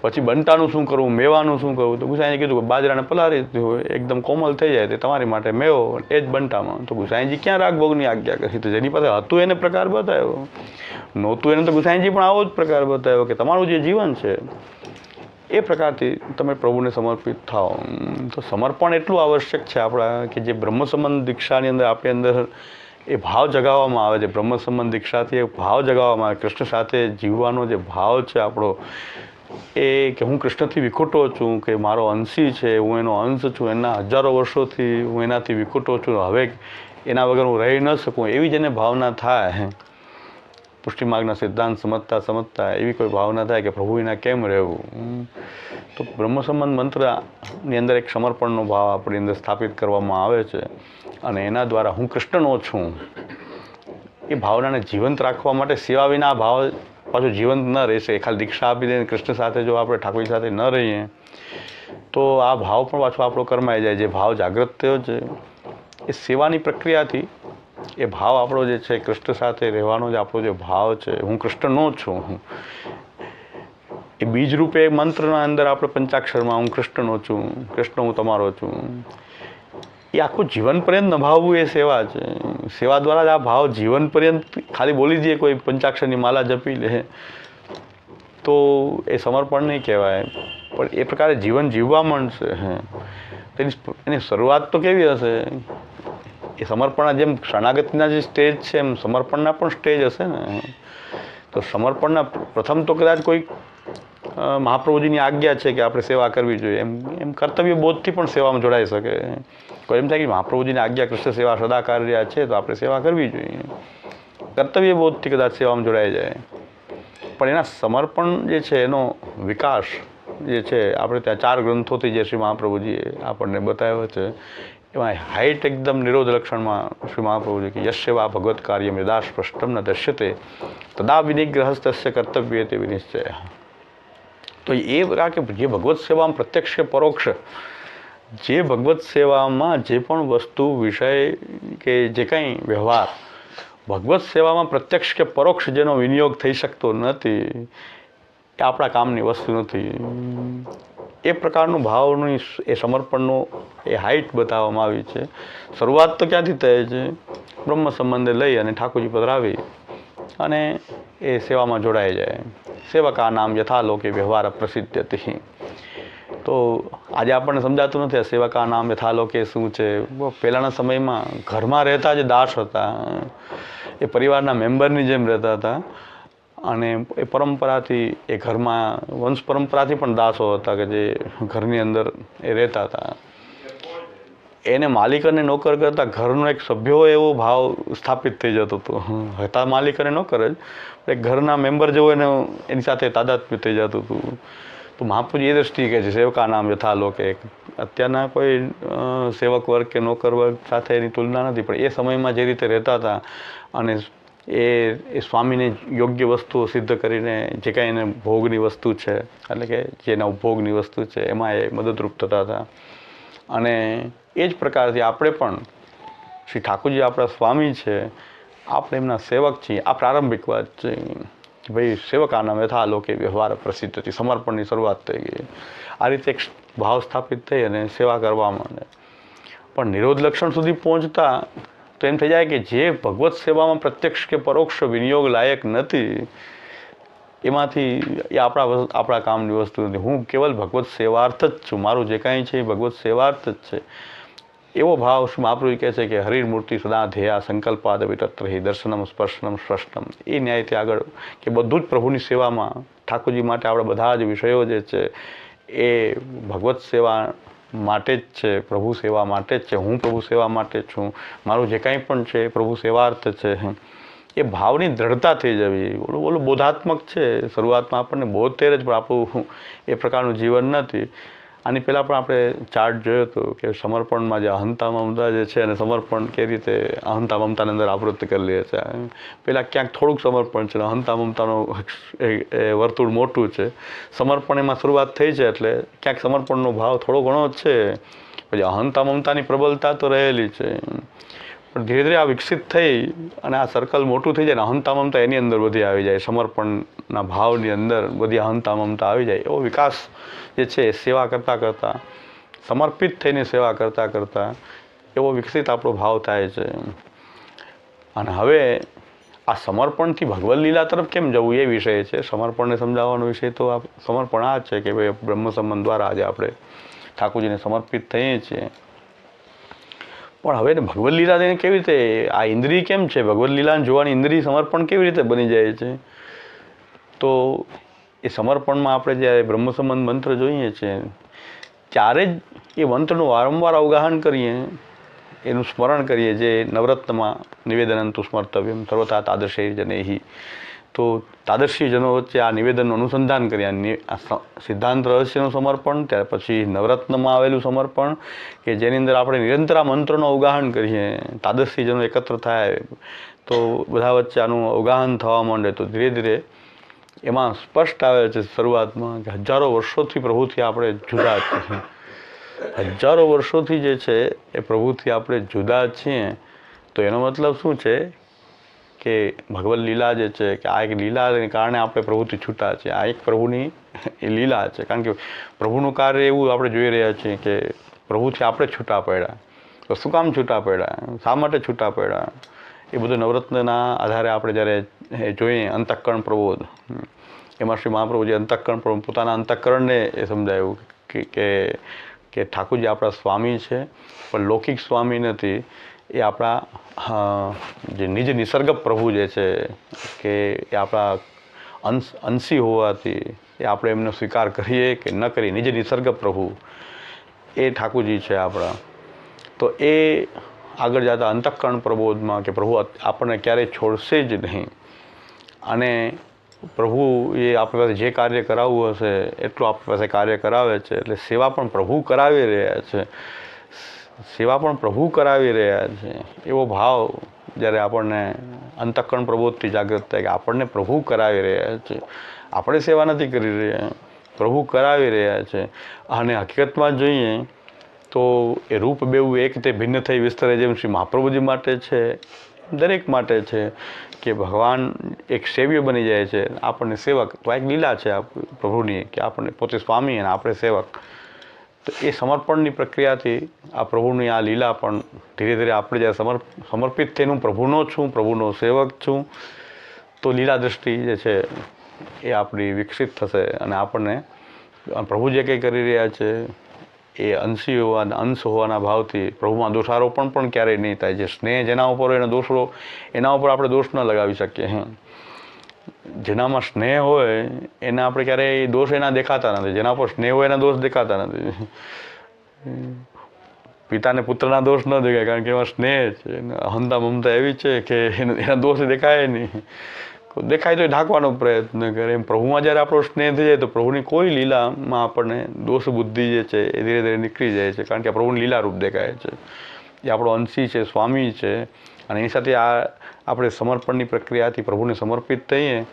પછી બંટાનું શું કરવું, મેવાનું શું કરવું? તો ગુસાઈજી કીધું કે બાજરાને પલાળી દીધું એકદમ કોમલ થઈ જાય તે તમારી માટે મેવો, એ જ બંટામાં. તો ગુસાઈજી ક્યાં રાગભોગની આજ્ઞા કરી? તો જેની પાસે હતું એને પ્રકાર બતાવ્યો, નહોતું એને તો ગુસાઈજી પણ આવો જ પ્રકાર બતાવ્યો કે તમારું જે જીવન છે એ પ્રકારથી તમે પ્રભુને સમર્પિત થાઓ. તો સમર્પણ એટલું આવશ્યક છે આપણા કે જે બ્રહ્મ સંબંધ દીક્ષાની અંદર આપણી અંદર એ ભાવ જગાવવામાં આવે છે. બ્રહ્મ સંબંધ દીક્ષાથી એ ભાવ જગાવવામાં આવે, કૃષ્ણ સાથે જીવવાનો જે ભાવ છે આપણો, એ કે હું કૃષ્ણથી વિખૂટો છું, કે મારો અંશી છે, હું એનો અંશ છું, એના હજારો વર્ષોથી હું એનાથી વિખૂટો છું, હવે એના વગર હું રહી ન શકું, એવી જેને ભાવના થાય, પુષ્ટિમાર્ગના સિદ્ધાંત સમજતા એવી કોઈ ભાવના થાય કે પ્રભુ વિના કેમ રહેવું. તો બ્રહ્મ સંબંધ મંત્રની અંદર એક સમર્પણનો ભાવ આપણી અંદર સ્થાપિત કરવામાં આવે છે અને એના દ્વારા હું કૃષ્ણનો છું એ ભાવનાને જીવંત રાખવા માટે સેવા વિના આ ભાવ પાછું જીવંત ન રહેશે. ખાલી દીક્ષા આપી દઈને કૃષ્ણ સાથે જો આપણે ઠાકોરજી સાથે ન રહીએ તો આ ભાવ પણ પાછો આપણો કરમાઈ જાય. જે ભાવ જાગૃત થયો છે એ સેવાની પ્રક્રિયાથી એ ભાવ આપણો જે છે કૃષ્ણ સાથે રહેવાનો જે આપણો જે ભાવ છે, હું કૃષ્ણનો છું, એ બીજરૂપે મંત્રના અંદર આપણે પંચાક્ષરમાં હું કૃષ્ણનો છું, કૃષ્ણ હું તમારો છું, એ આખું જીવન પર્યંત નભાવવું એ સેવા છે. સેવા દ્વારા જ આ ભાવ જીવન પર્યંત ખાલી બોલી દઈએ, કોઈ પંચાક્ષરની માલા જપી લે તો એ સમર્પણ નહીં કહેવાય, પણ એ પ્રકારે જીવન જીવવા માંડશે. એની શરૂઆત તો કેવી હશે? એ સમર્પણના જેમ શરણાગતિના જે સ્ટેજ છે એમ સમર્પણના પણ સ્ટેજ હશે ને. તો સમર્પણના પ્રથમ તો કદાચ કોઈ મહાપ્રભુજીની આજ્ઞા છે કે આપણે સેવા કરવી જોઈએ, એમ કર્તવ્ય બોધથી પણ સેવામાં જોડાઈ શકે. કોઈ એમ થાય કે મહાપ્રભુજીની આજ્ઞા કૃષ્ણ સેવા સદાકાર રહ્યા છે તો આપણે સેવા કરવી જોઈએ, કર્તવ્ય બોધથી કદાચ સેવામાં જોડાઈ જાય. પણ એના સમર્પણ જે છે એનો વિકાસ જે છે આપણે ત્યાં 4 ગ્રંથોથી જે શ્રી મહાપ્રભુજીએ આપણને બતાવ્યો છે એમાં હાઈટ એકદમ નિરોધ લક્ષણમાં શ્રી મહાપ્રભુજી કે યશ્યવા ભગવત કાર્યમ યદા સ્પષ્ટમ ન દશ્યતે તદા વિનિગ્રહસ્તસ્ય કર્તવ્ય તે વિનિશ્ચય. તો એ કે જે ભગવત સેવામાં પ્રત્યક્ષ કે પરોક્ષ, જે ભગવત સેવામાં જે પણ વસ્તુ વિષય કે જે કંઈ વ્યવહાર ભગવત સેવામાં પ્રત્યક્ષ કે પરોક્ષ જેનો વિનિયોગ થઈ શકતો નથી એ આપણા કામની વસ્તુ નથી. એ પ્રકારનું ભાવનું એ સમર્પણનું એ હાઈટ બતાવવામાં આવી છે. શરૂઆત તો ક્યાંથી થાય છે? બ્રહ્મ સંબંધે લઈ અને ઠાકોરજી પધરાવી અને એ સેવામાં જોડાઈ જાય. સેવકા નામ યથાલોકે વ્યવહાર પ્રસિદ્ધતિ. તો આજે આપણને સમજાતું નથી આ સેવકા નામ યથાલોકે શું છે. પહેલાંના સમયમાં ઘરમાં રહેતા જે દાસ હતા એ પરિવારના મેમ્બરની જેમ રહેતા હતા અને એ પરંપરાથી એ ઘરમાં વંશ પરંપરાથી પણ દાસો હતા કે જે ઘરની અંદર એ રહેતા હતા. એને માલિક અને નોકર કરતાં ઘરનો એક સભ્ય હોય એવો ભાવ સ્થાપિત થઈ જતો હતો. હતા માલિક અને નોકર જ, એક ઘરના મેમ્બર જેવો એની સાથે તાદાત્મ્ય થઈ જતું હતું. તો મહાપ્રભુજી એ દ્રષ્ટિએ કહે છે સેવકા નામ યથાલોકે. અત્યારના કોઈ સેવક વર્ગ કે નોકર વર્ગ સાથે એની તુલના નથી, પણ એ સમયમાં જે રીતે રહેતા હતા અને એ સ્વામીને યોગ્ય વસ્તુઓ સિદ્ધ કરીને જે કાંઈ એને ભોગની વસ્તુ છે એટલે કે જેના ઉપભોગની વસ્તુ છે એમાં એ મદદરૂપ થતા હતા. અને એ જ પ્રકારથી આપણે પણ શ્રી ઠાકોરજી આપણા સ્વામી છે, આપણે એમના સેવક છીએ. આ પ્રારંભિક વાત છે કે ભાઈ સેવકાના યથાલોકે વ્યવહાર પ્રસિદ્ધથી સમર્પણની શરૂઆત થઈ ગઈ. આ રીતે એક ભાવ સ્થાપિત થઈ અને સેવા કરવા માંડે. પણ નિરોધ લક્ષણ સુધી પહોંચતા તો એમ થઈ જાય કે જે ભગવત સેવામાં પ્રત્યક્ષ કે પરોક્ષ વિનિયોગ લાયક નથી એમાંથી એ આપણા કામની વસ્તુ નથી. હું કેવલ ભગવત સેવાર્થ જ છું, મારું જે કાંઈ છે એ ભગવત સેવાર્થ જ છે. એવો ભાવ મહાપ્રભુ કહે છે કે હરિમૂર્તિ સદા ધ્યેયા સંકલ્પાદ વિતત્રહિ દર્શનમ સ્પર્શનમ સ્પષ્ટમ. એ ન્યાયથી આગળ કે બધું જ પ્રભુની સેવામાં ઠાકોરજી માટે આપણા બધા જ વિષયો જે છે એ ભગવત સેવા માટે જ છે, પ્રભુ સેવા માટે જ છે. હું પ્રભુ સેવા માટે છું, મારું જે કાંઈ પણ છે એ પ્રભુ સેવાર્થ છે. એ ભાવની દ્રઢતા થઈ જવી. ઓલું બોધાત્મક છે, શરૂઆતમાં આપણને બોધ તેર જ, પણ આપણું એ પ્રકારનું જીવન નથી. આની પહેલાં પણ આપણે ચાર્ટ જોયો હતો કે સમર્પણમાં જે અહંતા મમતા જે છે અને સમર્પણ કઈ રીતે અહંતા મમતાની અંદર આવૃત્તિ કરી લે છે. પહેલાં ક્યાંક થોડુંક સમર્પણ છે, અહંતા મમતાનો વર્તુળ મોટું છે. સમર્પણ એમાં શરૂઆત થઈ છે એટલે ક્યાંક સમર્પણનો ભાવ થોડો ઘણો જ છે. પછી અહંતા મમતાની પ્રબલતા તો રહેલી છે, પણ ધીરે ધીરે આ વિકસિત થઈ અને આ સર્કલ મોટું થઈ જાય ને અહંતા મમતા એની અંદર બધી આવી જાય, સમર્પણના ભાવની અંદર બધી અહંતા મમતા આવી જાય. એવો વિકાસ જે છે સેવા કરતાં કરતાં, સમર્પિત થઈને સેવા કરતાં કરતાં એવો વિકસિત આપણો ભાવ થાય છે. અને હવે આ સમર્પણથી ભગવદ લીલા તરફ કેમ જવું એ વિષય છે. સમર્પણને સમજાવવાનો વિષય તો આ સમર્પણ આ જ છે કે ભાઈ બ્રહ્મ સંબંધ દ્વારા આજે આપણે ઠાકોરજીને સમર્પિત થઈએ છીએ. પણ હવે ભગવદ લીલા કેવી રીતે, આ ઇન્દ્રિય કેમ છે, ભગવદ લીલાને જોવાની ઇન્દ્રિય સમર્પણ કેવી રીતે બની જાય છે? તો એ સમર્પણમાં આપણે જ્યારે બ્રહ્મ સંબંધ મંત્ર જોઈએ છીએ ત્યારે જ એ મંત્રનું વારંવાર અવગાહન કરીએ, એનું સ્મરણ કરીએ, જે નવરત્નમાં નિવેદનંતુ સ્મર્તવ્યમ સર્વથા તાદર્શૈ જનૈહિ. તો તાદર્શી જનો વચ્ચે આ નિવેદનનું અનુસંધાન કરીએ. આ સિદ્ધાંત રહસ્યનું સમર્પણ, ત્યાર પછી નવરત્નમાં આવેલું સમર્પણ કે જેની અંદર આપણે નિરંતર આ મંત્રનું અવગાહન કરીએ. તાદર્શી જનો એકત્ર થાય તો બધા વચ્ચે આનું અવગાહન થવા માંડે. તો ધીરે ધીરે એમાં સ્પષ્ટ આવે છે શરૂઆતમાં કે હજારો વર્ષોથી પ્રભુથી આપણે જુદા છીએ. હજારો વર્ષોથી જે છે એ પ્રભુથી આપણે જુદા છીએ. તો એનો મતલબ શું છે કે ભગવદ લીલા જે છે કે આ એક લીલાને કારણે આપણે પ્રભુથી છૂટા છીએ. આ એક પ્રભુની એ લીલા છે. કારણ કે પ્રભુનું કાર્ય એવું આપણે જોઈ રહ્યા છીએ કે પ્રભુથી આપણે છૂટા પડ્યા. તો શું કામ છૂટા પડ્યા, શા માટે છૂટા પડ્યા, એ બધું નવરત્નના આધારે આપણે જ્યારે જોઈએ. અંતઃકરણ પ્રબોધ, એમાં શ્રી મહાપ્રભુજી અંતઃકરણ પ્રબોધ પોતાના અંતઃકરણને એ સમજાયું કે ઠાકોરજી આપણા સ્વામી છે, પણ લૌકિક સ્વામી નથી. એ આપણા જે નિજ નિસર્ગ પ્રભુ જે છે કે એ આપણા અંશી હોવાથી એ આપણે એમનો સ્વીકાર કરીએ કે ન કરીએ, નિજ નિસર્ગ પ્રભુ એ ઠાકોરજી છે આપણા. તો એ આગળ જતા અંતઃકરણ પ્રબોધમાં કે પ્રભુ આપણને ક્યારેય છોડશે જ નહીં અને પ્રભુ એ આપણી પાસે જે કાર્ય કરાવવું હશે એટલું આપણી પાસે કાર્ય કરાવે છે. એટલે સેવા પણ પ્રભુ કરાવી રહ્યા છે, સેવા પણ પ્રભુ કરાવી રહ્યા છે. એવો ભાવ જ્યારે આપણને અંતઃકરણ પ્રબોધથી જાગૃત થાય કે આપણને પ્રભુ કરાવી રહ્યા છે, આપણે સેવા નથી કરી રહ્યા, પ્રભુ કરાવી રહ્યા છે. અને હકીકતમાં જોઈએ તો એ રૂપ બેવું એક તે ભિન્ન થઈ વિસ્તરે, જેમ શ્રી મહાપ્રભુજી માટે છે, દરેક માટે છે કે ભગવાન એક સેવ્ય બની જાય છે, આપણને સેવક. તો એક લીલા છે આ પ્રભુની કે આપણને પોતે સ્વામી અને આપણે સેવક. તો એ સમર્પણની પ્રક્રિયાથી આ પ્રભુની આ લીલા પણ ધીરે ધીરે આપણે જ્યારે સમર્પિત થઈને હું પ્રભુનો છું, પ્રભુનો સેવક છું, તો લીલા દૃષ્ટિ જે છે એ આપણી વિકસિત થશે અને આપણને પ્રભુ જે કંઈ કરી રહ્યા છે એ અંશી હોવાના, અંશ હોવાના ભાવથી પ્રભુમાં દોષારોપણ પણ ક્યારેય નહીં થાય. જે સ્નેહ જેના ઉપર હોય એના ઉપર આપણે દોષ ન લગાવી શકીએ. જેનામાં સ્નેહ હોય એના આપણે ક્યારેય દોષ એના દેખાતા નથી, જેના પર સ્નેહ હોય એના દોષ દેખાતા નથી. પિતાને પુત્રના દોષ ન દેખાય કારણ કે એમાં સ્નેહ છે. અહંતા મમતા એવી છે કે એના દોષ દેખાય નહીં, દેખાય તો ઢાંકવાનો પ્રયત્ન કરે. એમ પ્રભુમાં જ્યારે આપણો સ્નેહ થઈ જાય તો પ્રભુની કોઈ લીલામાં આપણને દોષ બુદ્ધિ જે છે એ ધીરે ધીરે નીકળી જાય છે. કારણ કે પ્રભુની લીલા રૂપ દેખાય છે, એ આપણો અંશી છે, સ્વામી છે. અને એની સાથે આ આપણે સમર્પણની પ્રક્રિયાથી પ્રભુને સમર્પિત થઈએ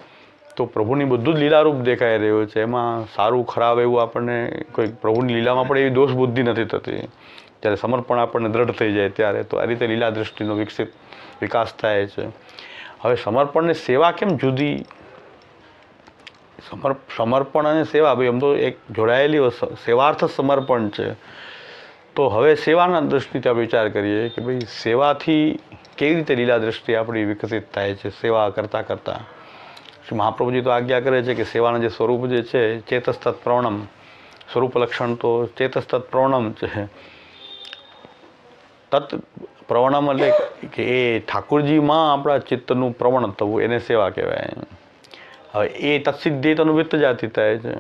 તો પ્રભુની બધું જ લીલારૂપ દેખાઈ રહ્યું છે. એમાં સારું ખરાબ એવું આપણને કોઈ પ્રભુની લીલામાં પણ એવી દોષ બુદ્ધિ નથી થતી. જ્યારે સમર્પણ આપણને દ્રઢ થઈ જાય ત્યારે તો આ રીતે લીલા દૃષ્ટિનો વિકાસ થાય છે. હવે સમર્પણને સેવા કેમ જુદી? સમર્પણ અને સેવા ભાઈ એમ તો એક જોડાયેલી સેવાર્થ સમર્પણ છે. તો હવે સેવાના દૃષ્ટિથી આપણે વિચાર કરીએ કે ભાઈ સેવાથી કેવી રીતે લીલા દૃષ્ટિ આપણી વિકસિત થાય છે. સેવા કરતાં કરતાં શ્રી મહાપ્રભુજી તો આજ્ઞા કરે છે કે સેવાના જે સ્વરૂપ જે છે ચેતસ્તત પ્રવણમ, સ્વરૂપ લક્ષણ તો ચેતસ્તત પ્રવણમ છે. તત્ પ્રવણમ એટલે કે એ ઠાકોરજીમાં આપણા ચિત્તનું પ્રવણ થવું એને સેવા કહેવાય. હવે એ તત્સિદ્ધિ તનું વિત્ત જાતિ થાય છે.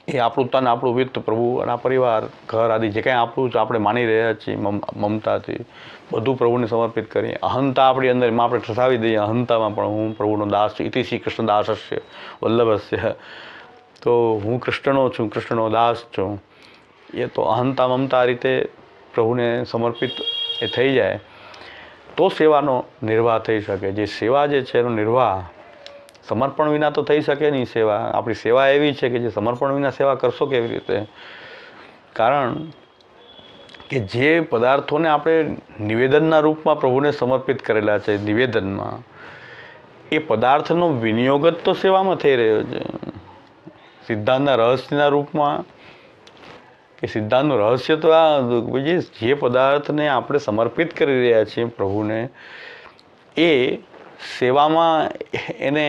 એ આપણું તન, આપણું વિત્ત, પ્રભુ અને આ પરિવાર, ઘર આદિ જે કાંઈ આપણું આપણે માની રહ્યા છીએ મમતાથી બધું પ્રભુને સમર્પિત કરીએ. અહંતા આપણી અંદર એમાં આપણે ઠસાવી દઈએ, અહંતામાં પણ હું પ્રભુનો દાસ છું. ઇતિ શ્રી કૃષ્ણદાસસ્ય વલ્લભસ્ય, તો હું કૃષ્ણનો છું, કૃષ્ણનો દાસ છું. એ તો અહંતા મમતા આ રીતે પ્રભુને સમર્પિત એ થઈ જાય તો સેવાનો નિર્વાહ થઈ શકે. જે સેવા જે છે એનો નિર્વાહ સમર્પણ વિના તો થઈ શકે નહીં. સેવા આપણી સેવા એવી છે કે જે સમર્પણ વિના સેવા કરશો કેવી રીતે? કારણ કે જે પદાર્થોને આપણે નિવેદનના રૂપમાં પ્રભુને સમર્પિત કરેલા છે, નિવેદનમાં એ પદાર્થનો વિનિયોગ જ તો સેવામાં થઈ રહ્યો છે. સિદ્ધાંતના રહસ્યના રૂપમાં કે સિદ્ધાંતનું રહસ્ય તો આ જે પદાર્થને આપણે સમર્પિત કરી રહ્યા છીએ પ્રભુને, એ સેવામાં એને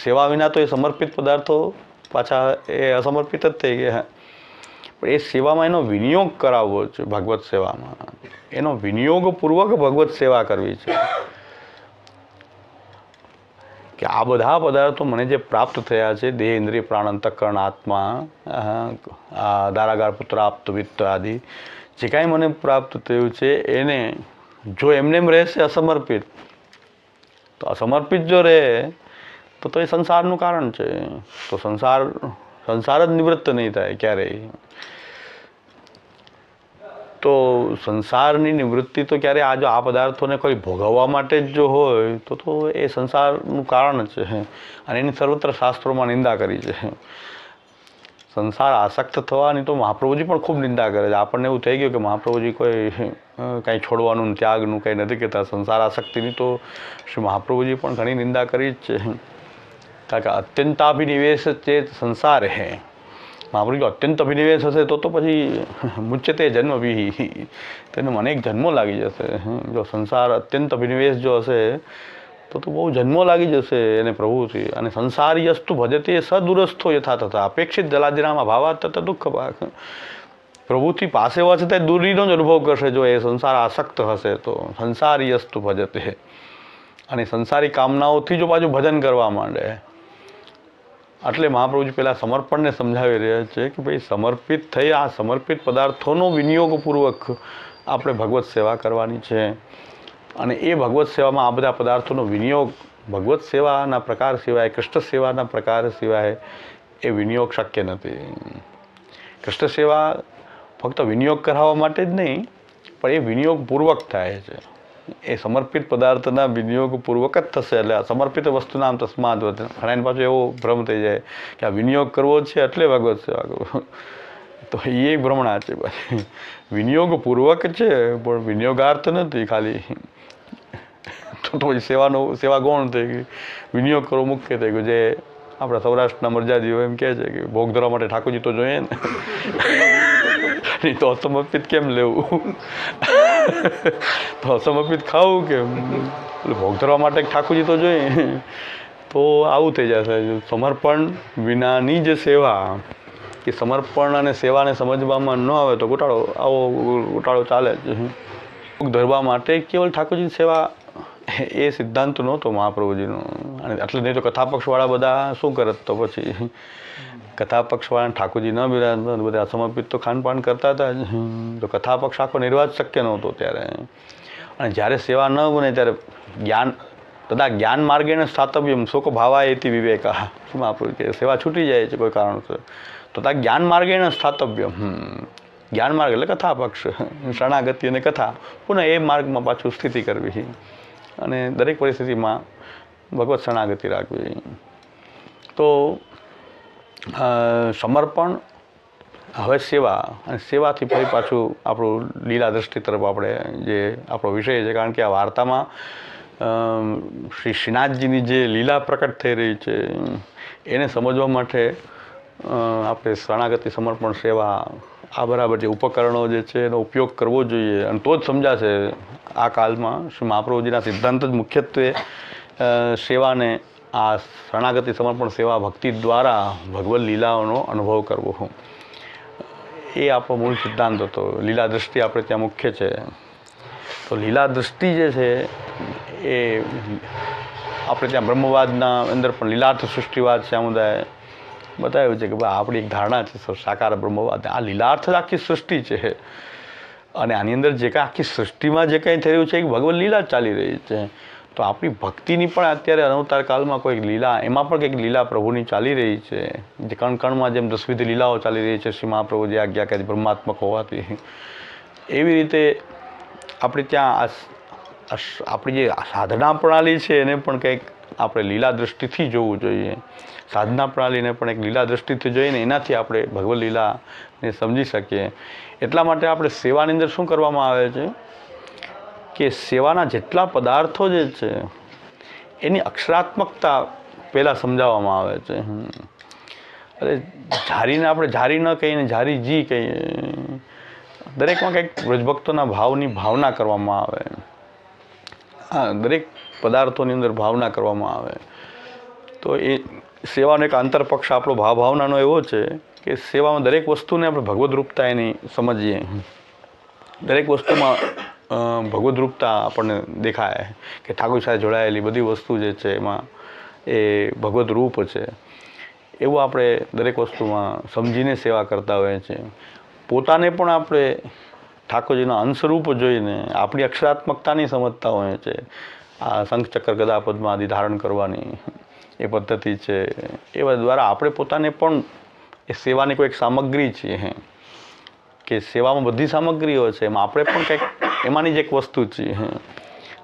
સેવા વિના તો એ સમર્પિત પદાર્થો પાછા એ અસમર્પિત જ થઈ ગયા. પણ એ સેવામાં એનો વિનિયોગ કરાવવો છે. ભગવત સેવામાં એનો વિનિયોગપૂર્વક ભગવત સેવા કરવી છે. કે આ બધા પદાર્થો મને જે પ્રાપ્ત થયા છે, દેહ, ઇન્દ્રિય, પ્રાણ, અંતઃકરણ, આત્મા, દારાગાર, પુત્ર, આપ્ત, વિત્ત આદિ જે કાંઈ મને પ્રાપ્ત થયું છે એને જો એમને એમ રહેશે અસમર્પિત, તો અસમર્પિત જો રહે તો એ સંસારનું કારણ છે. તો સંસાર જ નિવૃત્ત નહીં થાય ક્યારેય. તો સંસારની નિવૃત્તિ તો ક્યારે આ પદાર્થોને કોઈ ભોગવવા માટે જ જો હોય તો એ સંસારનું કારણ છે. અને એની સર્વત્ર શાસ્ત્રોમાં નિંદા કરી છે. સંસાર આસક્ત થવાની તો મહાપ્રભુજી પણ ખૂબ નિંદા કરે છે. આપણને એવું થઈ ગયું કે મહાપ્રભુજી કોઈ કાંઈ છોડવાનું, ત્યાગનું કંઈ નથી કહેતા. સંસાર આસક્તિની તો શ્રી મહાપ્રભુજી પણ ઘણી નિંદા કરી જ છે. કારણ કે અત્યંતાભિનિવેશ ચેત સંસાર હે. મહાપ્રભુજી અત્યંત અભિનિવેશ હશે તો પછી મુચ્યતે જન્મ બી, તેને અનેક જન્મો લાગી જશે. જો સંસાર અત્યંત અભિનિવેશ જો હશે તો બહુ જન્મો લાગી જશે એને પ્રભુથી. અને સંસારી અસ્તુ ભજતે સદુરસ્થો યથા તથા અપેક્ષિત જલાદિનામાં ભાવા તથા દુઃખ ભાગ. પ્રભુથી પાસે હોવા છતાં દૂરીનો જ અનુભવ કરશે જો એ સંસાર આસક્ત હશે તો. સંસારી અસ્તુ ભજતે, અને સંસારી કામનાઓથી જો પાછું ભજન કરવા માંડે. એટલે મહાપ્રભુજી પહેલાં સમર્પણને સમજાવી રહ્યા છે કે ભાઈ સમર્પિત થઈ આ સમર્પિત પદાર્થોનો વિનિયોગપૂર્વક આપણે ભગવત સેવા કરવાની છે. અને એ ભગવત સેવામાં આ બધા પદાર્થોનો વિનિયોગ ભગવત સેવાના પ્રકાર સિવાય, કૃષ્ણ સેવાના પ્રકાર સિવાય એ વિનિયોગ શક્ય નથી. કૃષ્ણ સેવા ફક્ત વિનિયોગ કરાવવા માટે જ નહીં, પણ એ વિનિયોગપૂર્વક થાય છે. એ સમર્પિત પદાર્થના વિનિયોગપૂર્વક જ થશે. એટલે આ સમર્પિત વસ્તુના આમ તસ્માદ ઘણાને પાછું એવો ભ્રમ થઈ જાય કે આ વિનિયોગ કરવો છે એટલે ભગવત સેવા કરવો. તો એ ભ્રમણા છે. પછી વિનિયોગપૂર્વક છે પણ વિનિયોગાર્થ નથી ખાલી. તો પછી સેવા ગૌણ થઈ ગઈ. વિનિયોગ કરવો મુખ્ય થઈ ગયું. જે આપણા સૌરાષ્ટ્રના મરજાદીઓ એમ કહે છે કે ભોગ ધરવા માટે ઠાકોરજી તો જોઈએ ને, નહીં તો અસમર્પિત કેમ લેવું? તો અસમર્પિત ખાવું કેમ? એટલે ભોગ ધરવા માટે ઠાકોરજી તો જોઈએ. તો આવું થઈ જશે. સમર્પણ વિનાની જે સેવા, કે સમર્પણ અને સેવાને સમજવામાં ન આવે તો ગોટાળો ચાલે જ. ભોગ ધરવા માટે કેવલ ઠાકોરજીની સેવા એ સિદ્ધાંત નહોતો મહાપ્રભુજીનો. અને એટલે નહીં તો કથાપક્ષવાળા બધા શું કરત? તો પછી કથાપક્ષવાળાને ઠાકોરજી ન બિરાજતા, બધા અસમર્પિત તો ખાનપાન કરતા હતા જ. તો કથાપક્ષ આખો નિર્વાહ શક્ય નહોતો ત્યારે. અને જ્યારે સેવા ન બને ત્યારે જ્ઞાન માર્ગેને સ્થાતવ્યમ શોક ભાવા એથી વિવેકા. શું મહાપ્રભુ કે સેવા છૂટી જાય છે કોઈ કારણસર તો ત્યાં જ્ઞાન માર્ગેને સ્થાતવ્યમ. જ્ઞાન માર્ગ એટલે કથાપક્ષ, શરણાગતિ અને કથા, પુનઃ એ માર્ગમાં પાછું સ્થિતિ કરવી અને દરેક પરિસ્થિતિમાં ભગવત શરણાગતિ રાખવી. તો સમર્પણ, હવે સેવા, અને સેવાથી ફરી પાછું આપણું લીલા દ્રષ્ટિ તરફ આપણે જે આપણો વિષય છે. કારણ કે આ વાર્તામાં શ્રી શ્રીનાથજીની જે લીલા પ્રકટ થઈ રહી છે એને સમજવા માટે આપણે શરણાગતિ, સમર્પણ, સેવા આ બરાબર જે ઉપકરણો જે છે એનો ઉપયોગ કરવો જોઈએ. અને તો જ સમજાશે આ કાલમાં શ્રી મહાપ્રભુજીના સિદ્ધાંત જ મુખ્યત્વે સેવાને, આ શરણાગતિ, સમર્પણ, સેવા, ભક્તિ દ્વારા ભગવદ લીલાઓનો અનુભવ કરવો, એ આપણો મૂળ સિદ્ધાંત હતો. લીલા દૃષ્ટિ આપણે ત્યાં મુખ્ય છે. તો લીલા દૃષ્ટિ જે છે એ આપણે ત્યાં બ્રહ્મવાદના અંદર પણ લીલાર્થ સૃષ્ટિવાદ સમુદાય બતાવ્યું છે કે ભાઈ આપણી એક ધારણા છે સાકાર બ્રહ્મવાદ. આ લીલાર્થ જ આખી સૃષ્ટિ છે. અને આની અંદર જે કાંઈ આખી સૃષ્ટિમાં જે કાંઈ થયું છે એ ભગવદ લીલા જ ચાલી રહી છે. તો આપણી ભક્તિની પણ અત્યારે અવતાર કાળમાં કોઈક લીલા, એમાં પણ કંઈક લીલા પ્રભુની ચાલી રહી છે, જે કણ કણમાં જેમ દસવિધ લીલાઓ ચાલી રહી છે શ્રી મહાપ્રભુ જે આજ્ઞા કરી બ્રહ્માત્મક હોવાથી, એવી રીતે આપણે ત્યાં આપણી જે સાધના પ્રણાલી છે એને પણ કંઈક આપણે લીલા દૃષ્ટિથી જોવું જોઈએ. સાધના પ્રણાલીને પણ એક લીલા દૃષ્ટિથી જોઈને એનાથી આપણે ભગવદ લીલાને સમજી શકીએ. એટલા માટે આપણે સેવાની અંદર શું કરવામાં આવે છે કે સેવાના જેટલા પદાર્થો જે છે એની અક્ષરાત્મકતા પહેલાં સમજાવવામાં આવે છે. અરે ઝારીને આપણે ઝારી ન કહીને ઝારી જી કહીએ, દરેકમાં કંઈક વ્રજભક્તોના ભાવની ભાવના કરવામાં આવે. હા, દરેક પદાર્થોની અંદર ભાવના કરવામાં આવે. તો એ સેવાનો એક આંતરપક્ષ આપણો ભાવનાનો એવો છે કે સેવામાં દરેક વસ્તુને આપણે ભગવદ રૂપતા એની સમજીએ. દરેક વસ્તુમાં ભગવદ રૂપતા આપણને દેખાય કે ઠાકોર સાથે જોડાયેલી બધી વસ્તુ જે છે એમાં એ ભગવદ રૂપ છે. એવું આપણે દરેક વસ્તુમાં સમજીને સેવા કરતા હોઈએ છીએ. પોતાને પણ આપણે ઠાકોરજીના અંશરૂપ જોઈને આપણી અક્ષરાત્મકતાની સમજતા હોઈએ છીએ. આ શંખ ચક્ર ગદા પદ્મ આદિ ધારણ કરવાની એ પદ્ધતિ છે, એ દ્વારા આપણે પોતાને પણ એ સેવાની કોઈ એક સામગ્રી છીએ કે સેવામાં બધી સામગ્રીઓ છે, એમાં આપણે પણ કંઈક એમાંની જ એક વસ્તુ છીએ.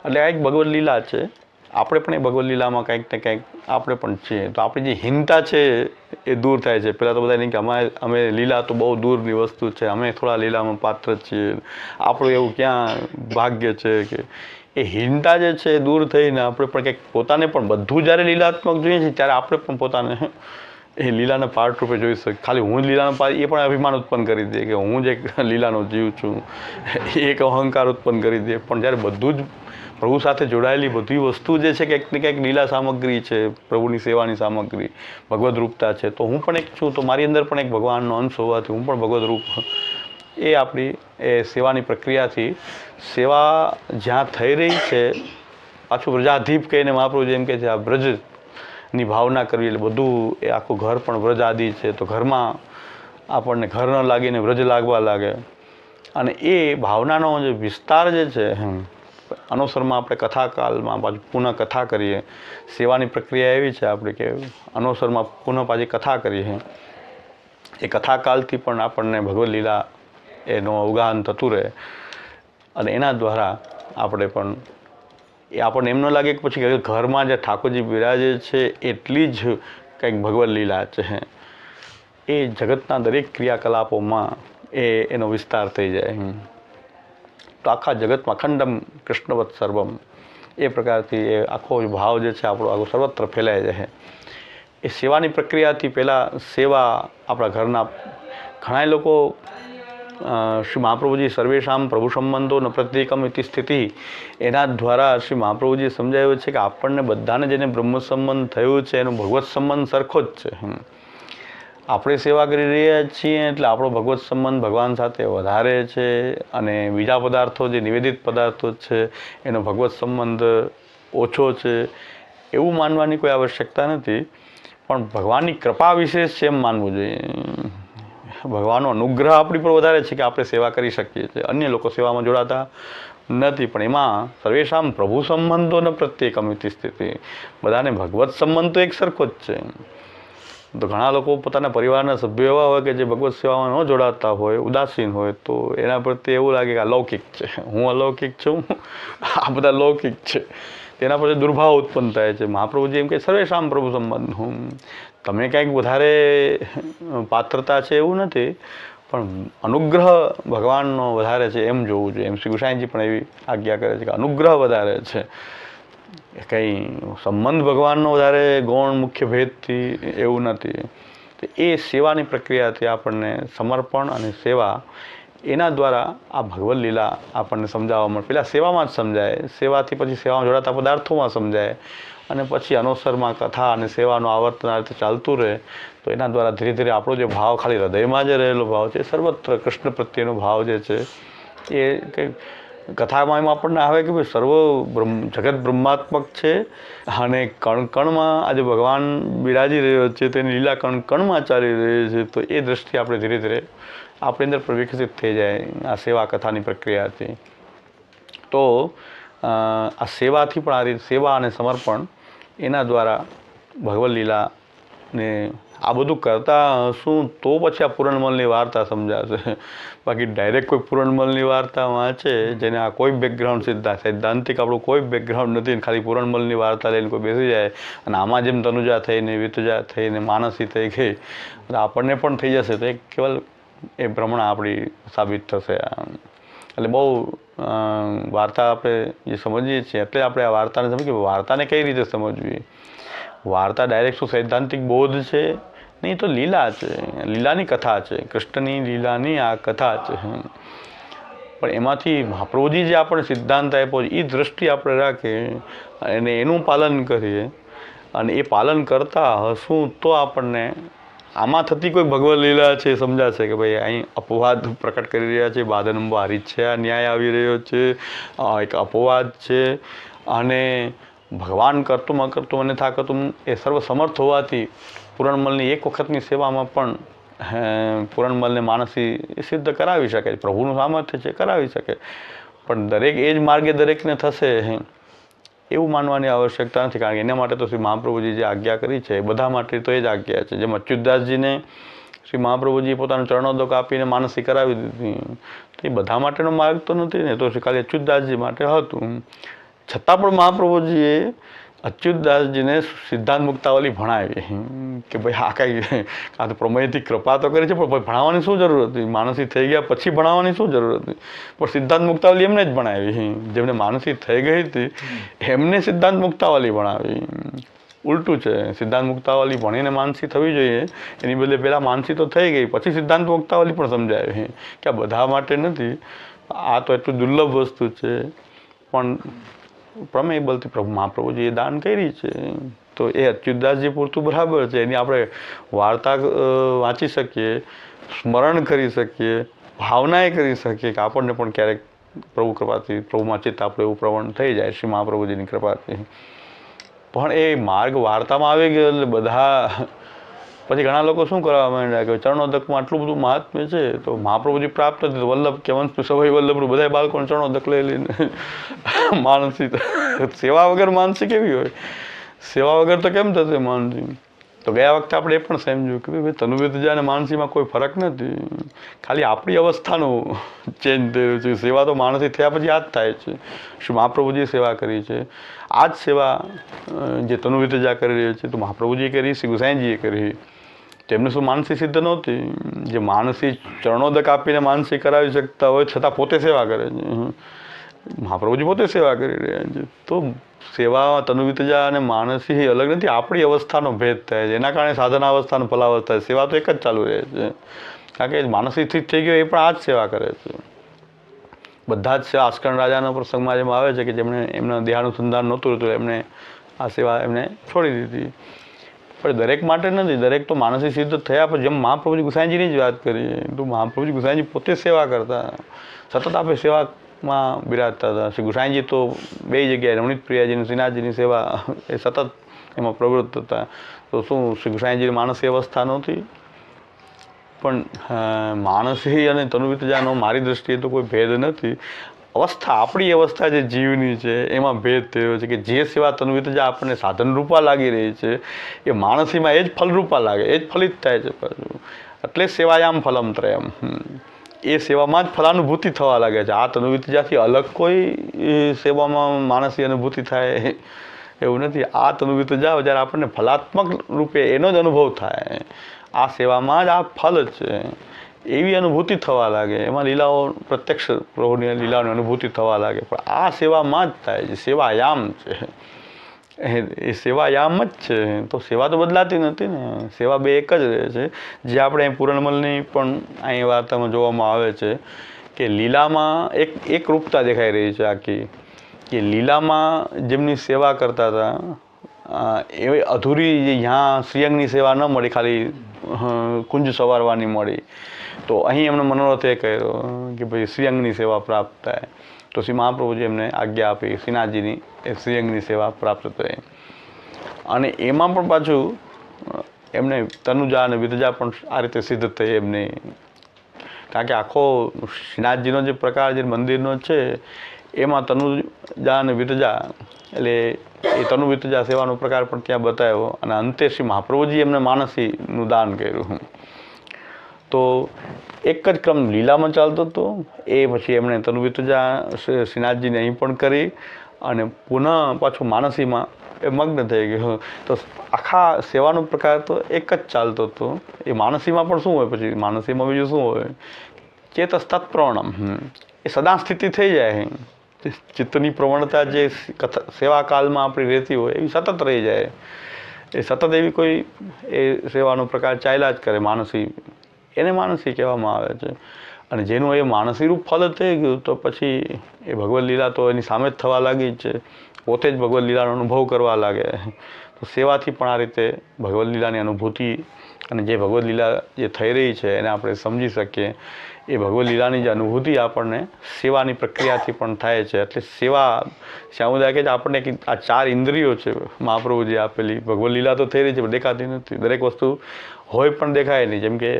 એટલે આ એક ભગવદ લીલા છે. આપણે પણ એ ભગવદ લીલામાં કંઈક ને કંઈક આપણે પણ છીએ. તો આપણી જે હીનતા છે એ દૂર થાય છે. પહેલાં તો બધા નહીં કે અમે લીલા તો બહુ દૂરની વસ્તુ છે, અમે થોડા લીલામાં પાત્ર છીએ, આપણું એવું ક્યાં ભાગ્ય છે કે એ હીનતા જે છે એ દૂર થઈને આપણે પણ કંઈક પોતાને પણ બધું જ્યારે લીલાત્મક જોઈએ છીએ ત્યારે આપણે પણ પોતાને એ લીલાના પાર્ટ રૂપે જોઈ શકીએ. ખાલી હું જ લીલાનો પાર્ટ, એ પણ અભિમાન ઉત્પન્ન કરી દે કે હું જ એક લીલાનો જીવ છું, એક અહંકાર ઉત્પન્ન કરી દે. પણ જ્યારે બધું જ પ્રભુ સાથે જોડાયેલી બધી વસ્તુ જે છે કંઈક ને કંઈક લીલા સામગ્રી છે, પ્રભુની સેવાની સામગ્રી, ભગવદ રૂપતા છે, તો હું પણ એક છું, તો મારી અંદર પણ એક ભગવાનનો અંશ હોવાથી હું પણ ભગવદ રૂપ. એ આપણી એ સેવાની પ્રક્રિયાથી સેવા જ્યાં થઈ રહી છે, પાછું વ્રજાધીપ કહીને મહાપ્રભુ જેમ કે છે આ વ્રજની ભાવના કરવી, એટલે બધું એ આખું ઘર પણ વ્રજ આદિ છે. તો ઘરમાં આપણને ઘર ન લાગીને વ્રજ લાગવા લાગે. અને એ ભાવનાનો જે વિસ્તાર જે છે અનુસરમાં આપણે કથાકાલમાં પાછું પુનઃ કથા કરીએ. સેવાની પ્રક્રિયા એવી છે આપણે કે અનુસરમાં પુનઃ પાછી કથા કરીએ. એ કથાકાલથી પણ આપણને ભગવદ લીલા એનું અવગાહન થતું રહે. અને એના દ્વારા આપણે પણ એ આપણને એમ ન લાગે કે પછી ઘરમાં જે ઠાકોરજી બિરાજે છે એટલી જ કંઈક ભગવદ લીલા છે. એ જગતના દરેક ક્રિયાકલાપોમાં એનો વિસ્તાર થઈ જાય. તો આખા જગતમાં અખંડમ કૃષ્ણવત સર્વમ એ પ્રકારથી એ આખો ભાવ જે છે આપણો આખો સર્વત્ર ફેલાઈ જાય. એ સેવાની પ્રક્રિયાથી પહેલાં સેવા આપણા ઘરના ઘણા લોકો શ્રી મહાપ્રભુજી સર્વેશામ પ્રભુ સંબંધો ન પ્રત્યેકમ ઇતિ સ્થિતિ, એના દ્વારા શ્રી મહાપ્રભુજીએ સમજાવ્યું છે કે આપણને બધાને જેને બ્રહ્મ સંબંધ થયું છે એનો ભગવત સંબંધ સરખો જ છે. આપણે સેવા કરી રહ્યા છીએ એટલે આપણો ભગવત સંબંધ ભગવાન સાથે વધારે છે, અને બીજા પદાર્થો જે નિવેદિત પદાર્થો છે એનો ભગવત સંબંધ ઓછો છે એવું માનવાની કોઈ આવશ્યકતા નથી. પણ ભગવાનની કૃપા વિશેષ છે એમ માનવું જોઈએ. ભગવાનનો અનુગ્રહ આપણી પર વધારે છે કે આપણે સેવા કરી શકીએ છીએ. અન્ય લોકો સેવામાં જોડાતા નથી, પણ એમાં સર્વેશામ પ્રભુ સંબંધો ન પ્રત્યેકમ ઇતિ સ્થિતિ, બધાને ભગવત સંબંધ તો એક સરખો જ છે. તો ઘણા લોકો પોતાના પરિવારના સભ્યો એવા હોય કે જે ભગવત સેવામાં ન જોડાતા હોય, ઉદાસીન હોય, તો એના પ્રત્યે એવું લાગે કે અલૌકિક છે, હું અલૌકિક છું, આ બધા લૌકિક છે. તેના પરથી દુર્ભાવ ઉત્પન્ન થાય છે. મહાપ્રભુજી એમ કે સર્વેશામ પ્રભુ સંબંધ, તમે કંઈક વધારે પાત્રતા છે એવું નથી, પણ અનુગ્રહ ભગવાનનો વધારે છે એમ જોવું જોઈએ. એમ શ્રી ગુસાઈજી પણ એવી આજ્ઞા કરે છે કે અનુગ્રહ વધારે છે, કંઈ સંબંધ ભગવાનનો વધારે ગૌણ મુખ્ય ભેદથી એવું નથી. તો એ સેવાની પ્રક્રિયાથી આપણને સમર્પણ અને સેવા એના દ્વારા આ ભગવદ લીલા આપણને સમજાવવા મળે. પહેલાં સેવામાં જ સમજાય, સેવાથી પછી સેવામાં જોડાતા પદાર્થોમાં સમજાય, અને પછી અનુસરમાં કથા અને સેવાનું આવર્તન આ રીતે ચાલતું રહે. તો એના દ્વારા ધીરે ધીરે આપણો જે ભાવ ખાલી હૃદયમાં જે રહેલો ભાવ છે, સર્વત્ર કૃષ્ણ પ્રત્યેનો ભાવ જે છે એ કંઈ કથામાં એમાં આપણને આવે કે ભાઈ સર્વ જગત બ્રહ્માત્મક છે, અને કણ કણમાં આજે ભગવાન બિરાજી રહ્યો છે, તેની લીલા કણ કણમાં ચાલી રહી છે. તો એ દ્રષ્ટિ આપણે ધીરે ધીરે આપણી અંદર વિકસિત થઈ જાય આ સેવા કથાની પ્રક્રિયાથી. તો આ સેવાથી પણ આ રીતે સેવા અને સમર્પણ એના દ્વારા ભગવદ લીલાને આ બધું કરતા શું તો પછી આ પૂરણમલની વાર્તા સમજાશે. બાકી ડાયરેક્ટ કોઈ પૂરણમલની વાર્તા વાંચે જેને આ કોઈ બેકગ્રાઉન્ડ સૈદ્ધાંતિક આપણું કોઈ બેકગ્રાઉન્ડ નથી, ખાલી પૂરણમલની વાર્તા લઈને કોઈ બેસી જાય અને આમાં જેમ તનુજા થઈને વિતુજા થઈને માનસી થઈ ગઈ આપણને પણ થઈ જશે તો એ કેવલ એ ભ્રમણા આપણી સાબિત થશે. એટલે બહુ વાર્તા આપણે જે સમજીએ છીએ એટલે આપણે આ વાર્તાને સમજીએ કે વાર્તાને કઈ રીતે સમજવી. વાર્તા ડાયરેક્ટ શું સૈદ્ધાંતિક બોધ છે નહીં, તો લીલા છે, લીલાની કથા છે, કૃષ્ણની લીલાની આ કથા છે. પણ એમાંથી મહાપ્રભુજી જે આપણે સિદ્ધાંત આપ્યો છે એ દૃષ્ટિ આપણે રાખીએ અને એનું પાલન કરીએ અને એ પાલન કરતા હશું તો આપણને આમાં થતી કોઈ ભગવદ લીલા છે સમજાશે કે ભાઈ અહીં અપવાદ પ્રકટ કરી રહ્યા છે, બાધન વારી છે, આ ન્યાય આવી રહ્યો છે, એક અપવાદ છે અને ભગવાન કરતું અકર્તું અને થાકતું એ સર્વ સમર્થ હોવાથી પૂરણમલની એક વખતની સેવામાં પણ પૂરણમલને માનસી સિદ્ધ કરાવી શકે, પ્રભુનું સામર્થ્ય છે કરાવી શકે. પણ દરેક એ જ માર્ગે દરેકને થશે એવું માનવાની આવશ્યકતા નથી, કારણ કે એના માટે તો શ્રી મહાપ્રભુજી જે આજ્ઞા કરી છે એ બધા માટે તો એ જ આજ્ઞા છે. જેમ અચ્યુતદાસજીને શ્રી મહાપ્રભુજીએ પોતાનું ચરણોદક આપીને માનસી કરાવી દીધી તો એ બધા માટેનો માર્ગ તો નથી ને, તો ખાલી અચ્યુતદાસજી માટે હતું. છતાં પણ મહાપ્રભુજીએ અચ્યુતદાસજીને સિદ્ધાંત મુક્તાવલી ભણાવી કે ભાઈ આ કાંઈ આ તો પ્રમેયથી કૃપા તો કરી છે પણ ભણાવવાની શું જરૂર હતી, માનસી થઈ ગયા પછી ભણાવવાની શું જરૂર હતી. પણ સિદ્ધાંત મુક્તાવલી એમને જ ભણાવી, જેમને માનસી થઈ ગઈ હતી એમને સિદ્ધાંત મુક્તાવલી ભણાવી. ઉલટું છે, સિદ્ધાંત મુક્તાવલી ભણીને માનસી થવી જોઈએ એની બદલે પહેલાં માનસી તો થઈ ગઈ પછી સિદ્ધાંત મુક્તાવલી પણ સમજાવી કે આ બધા માટે નથી, આ તો એટલું દુર્લભ વસ્તુ છે. પણ પ્રમેય બલથી મહાપ્રભુજીએ દાન કરી છે તો એ અચ્યુતદાસજી પૂરતું બરાબર છે. એની આપણે વાર્તા વાંચી શકીએ, સ્મરણ કરી શકીએ, ભાવનાએ કરી શકીએ કે આપણને પણ ક્યારેક પ્રભુ કૃપાથી પ્રભુમાં ચિત્ત આપણે એવું પ્રવણ થઈ જાય શ્રી મહાપ્રભુજીની કૃપાથી. પણ એ માર્ગ વાર્તામાં આવી ગયો એટલે બધા પછી ઘણા લોકો શું કરવા માંડ્યા કે ચરણોદકમાં આટલું બધું મહાત્મ્ય છે તો મહાપ્રભુજી પ્રાપ્ત નથી તો વલ્લભ કે વંશ સભા વલ્લભનું બધા બાળકોને ચરણોદક લઈ લઈને માનસી સેવા વગર માનસી કેવી હોય, સેવા વગર તો કેમ થશે માનસી. તો ગયા વખતે આપણે એ પણ સમજ્યું કે ભાઈ તનુવિતજા અને માનસીમાં કોઈ ફરક નથી, ખાલી આપણી અવસ્થાનું ચેન્જ થયું છે. સેવા તો માનસી થયા પછી આ જ થાય છે. શ્રી મહાપ્રભુજીએ સેવા કરી છે, આ જ સેવા જે તનુવિતજા કરી રહ્યો છે તો મહાપ્રભુજીએ કરી, શ્રી ગુસાઈજીએ કરી. તેમને શું માનસી સિદ્ધ નહોતી, જે માનસી ચરણોદક આપીને માનસી કરાવી શકતા હોય છતાં પોતે સેવા કરે છે. મહાપ્રભુજી પોતે સેવા કરી રહ્યા છે. તો સેવા તનુવિતજા અને માનસી અલગ નથી, આપણી અવસ્થાનો ભેદ થાય છે. એના કારણે સાધના અવસ્થાનો ફલાવસ્થા, સેવા તો એક જ ચાલુ રહે છે. કારણ કે માનસી સ્થિત થઈ ગયો એ પણ આ જ સેવા કરે છે. બધા જ સેવા આસ્કરણ રાજાના પ્રસંગમાં જેમ આવે છે કે જેમણે એમના દેહાનુસંધાન નહોતું રહેતું એમણે આ સેવા એમને છોડી દીધી. પણ દરેક માટે નથી, દરેક તો માનસી સિદ્ધ થયા પછી જેમ મહાપ્રભુજી ગુસાઈજીની જ વાત કરીએ તો મહાપ્રભુજી ગુસાઈજી પોતે સેવા કરતા, સતત આપણે સેવામાં બિરાજતા હતા. શ્રી ગુસાઈજી તો બે જગ્યાએ રમણીત પ્રિયાજીની શ્રીનાથજીની સેવા એ સતત એમાં પ્રવૃત્ત હતા. તો શું શ્રી ગુસાઈજીની માનસી અવસ્થા નહોતી? પણ માનસી અને તનુવિતજાનો મારી દૃષ્ટિએ તો કોઈ ભેદ નથી. અવસ્થા આપણી અવસ્થા જે જીવની છે એમાં ભેદ થયો છે કે જે સેવા તનુવિતજા આપણને સાધનરૂપા લાગી રહી છે એ માનસીમાં એ જ ફલરૂપા લાગે, એ જ ફલિત થાય છે પાછું. એટલે સેવાયામ ફલમ ત્રયમ, એ સેવામાં જ ફલાનુભૂતિ થવા લાગે છે. આ તનુવિતજાથી અલગ કોઈ સેવામાં માનસી અનુભૂતિ થાય એવું નથી. આ તનુવિતજા જ્યારે આપણને ફલાત્મક રૂપે એનો જ અનુભવ થાય, આ સેવામાં જ આ ફલ છે એવી અનુભૂતિ થવા લાગે, એમાં લીલાઓ પ્રત્યક્ષ પ્રભુની લીલાઓની અનુભૂતિ થવા લાગે. પણ આ સેવામાં જ થાય છે, સેવાયામ છે, એ સેવાયામ જ છે. તો સેવા તો બદલાતી નથી ને, સેવા બે એક જ રહે છે. જે આપણે પૂરણમલની પણ અહીં વાર્તામાં જોવામાં આવે છે કે લીલામાં એક રૂપતા દેખાઈ રહી છે આખી, કે લીલામાં જેમની સેવા કરતા હતા એ અધૂરી જે यहाँ શ્રીઅંગની સેવા ન મળી, ખાલી કુંજ સવારવાની મળી. તો અહીં એમનો મનોરથ એ કર્યો કે ભાઈ શ્રીઅંગની સેવા પ્રાપ્ત થાય. તો શ્રી મહાપ્રભુજી એમને આજ્ઞા આપી શ્રીનાથજીની એ શ્રીઅંગની સેવા પ્રાપ્ત થઈ. અને એમાં પણ પાછું એમને તનુજા અને વિતજા પણ આ રીતે સિદ્ધ થઈ એમની. કારણ કે આખો શ્રીનાથજીનો જે પ્રકાર જે મંદિરનો છે એમાં તનુજા અને વિતજા એટલે એ તનુ વિતજા સેવાનો પ્રકાર પણ ત્યાં બતાવ્યો અને અંતે શ્રી મહાપ્રભુજી એમને માનસીનું દાન કર્યું. તો એક જ ક્રમ લીલામાં ચાલતો હતો, એ પછી એમણે તનુ વિતજા શ્રીનાથજીને અહીં પણ કરી અને પુનઃ પાછું માનસીમાં એ મગ્ન થઈ ગયો. તો આખા સેવાનો પ્રકાર તો એક જ ચાલતો હતો. એ માનસીમાં પણ શું હોય, પછી માનસીમાં બીજું શું હોય, ચેતસ તત્પ્રવણમ, એ સદા સ્થિતિ થઈ જાય. ચિત્તની પ્રવણતા જે સેવા કાળમાં આપણી રહેતી હોય એવી સતત રહી જાય. એ સતત એવી કોઈ એ સેવાનો પ્રકાર ચાલ્યા જ કરે. માનસી, એને માનસી કહેવામાં આવે છે. અને જેનું એ માનસી રૂપ ફલ થઈ ગયું તો પછી એ ભગવદ લીલા તો એની સામે જ થવા લાગી જ છે. પોતે જ ભગવદ લીલાનો અનુભવ કરવા લાગે. તો સેવાથી પણ આ રીતે ભગવદ લીલાની અનુભૂતિ અને જે ભગવદ લીલા જે થઈ રહી છે એને આપણે સમજી શકીએ. એ ભગવદ લીલાની જે અનુભૂતિ આપણને સેવાની પ્રક્રિયાથી પણ થાય છે. એટલે સેવા શ્યામુદાય કે આપણને આ 4 ઇન્દ્રિયો છે મહાપ્રભુજી આપેલી, ભગવદ લીલા તો થઈ રહી છે પણ દેખાતી નથી. દરેક વસ્તુ હોય પણ દેખાય નહીં. જેમ કે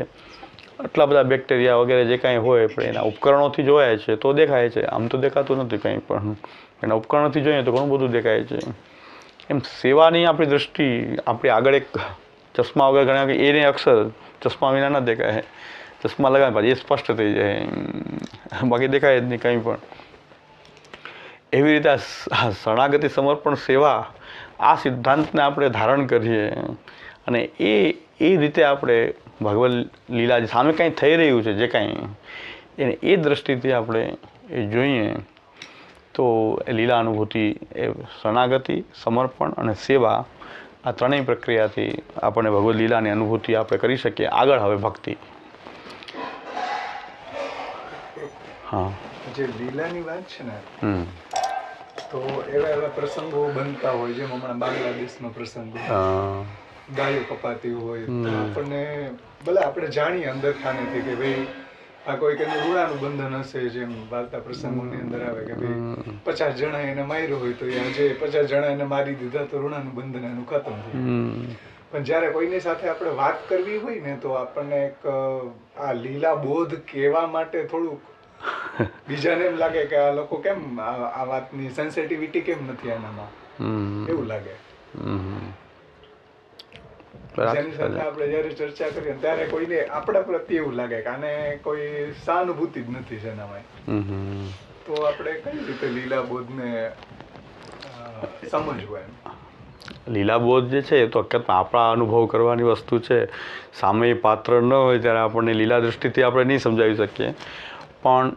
આટલા બધા બેક્ટેરિયા વગેરે જે કાંઈ હોય પણ એના ઉપકરણોથી જોવાય છે તો દેખાય છે, આમ તો દેખાતું નથી કંઈ પણ. એના ઉપકરણોથી જોઈએ તો ઘણું બધું દેખાય છે. એમ સેવાની આપણી દૃષ્ટિ, આપણી આગળ એક ચશ્મા વગર ગણ્યા કે એને અક્ષર ચશ્મા વિના ન દેખાય, ચશ્મા લગાવે પછી એ સ્પષ્ટ થઈ જાય, બાકી દેખાય જ નહીં કંઈ પણ. એવી રીતે આ શરણાગતિ સમર્પણ સેવા, આ સિદ્ધાંતને આપણે ધારણ કરીએ અને એ રીતે આપણે ભગવદ લીલા સામે કાંઈ થઈ રહ્યું છે જે કાંઈ એને એ દ્રષ્ટિથી આપણે એ જોઈએ તો એ લીલા અનુભૂતિ, એ શરણાગતિ, સમર્પણ અને સેવા, આ ત્રણેય પ્રક્રિયાથી આપણને ભગવદ લીલાની અનુભૂતિ આપણે કરી શકીએ. આગળ હવે ભક્તિ. હા, જે લીલાની વાત છે ને, તો એવા પ્રસંગો બનતા હોય, જેમ હમણાં બાંગ્લાદેશનો પ્રસંગ, ગાયો કપાતી હોય, તો આપણને ભલે આપણે જાણીએ અંદર ખાનેથી કે ભાઈ આ કોઈક એનું ઋણાનું બંધન હશે. જેમ વાર્તા પ્રસંગોની અંદર આવે કે ભાઈ 50 જણા એને માર્યો હોય તો આજે 50 જણા એને મારી દીધા તો ઋણાનું બંધન એનું ખતમ થયું. પણ જ્યારે કોઈની સાથે આપણે વાત કરવી હોય ને તો આપણને એક આ લીલા બોધ કહેવા માટે થોડુંક બીજાને એમ લાગે કે આ લોકો કેમ આ વાતની સેન્સિટિવિટી કેમ નથી એનામાં, એવું લાગે. જેની સાથે આપણે જયારે ચર્ચા કરીએ ત્યારે કોઈને આપણા પ્રત્યે એવું લાગે કે આને કોઈ સહાનુભૂતિ જ નથી છે એનામાં. તો આપણે કઈ રીતે લીલાબોધને સમજવું એમ? લીલાબોધ જે છે એ તો હકીકતમાં આપણા અનુભવ કરવાની વસ્તુ છે. સામે પાત્ર ન હોય ત્યારે આપણને લીલા દૃષ્ટિથી આપણે નહીં સમજાવી શકીએ. પણ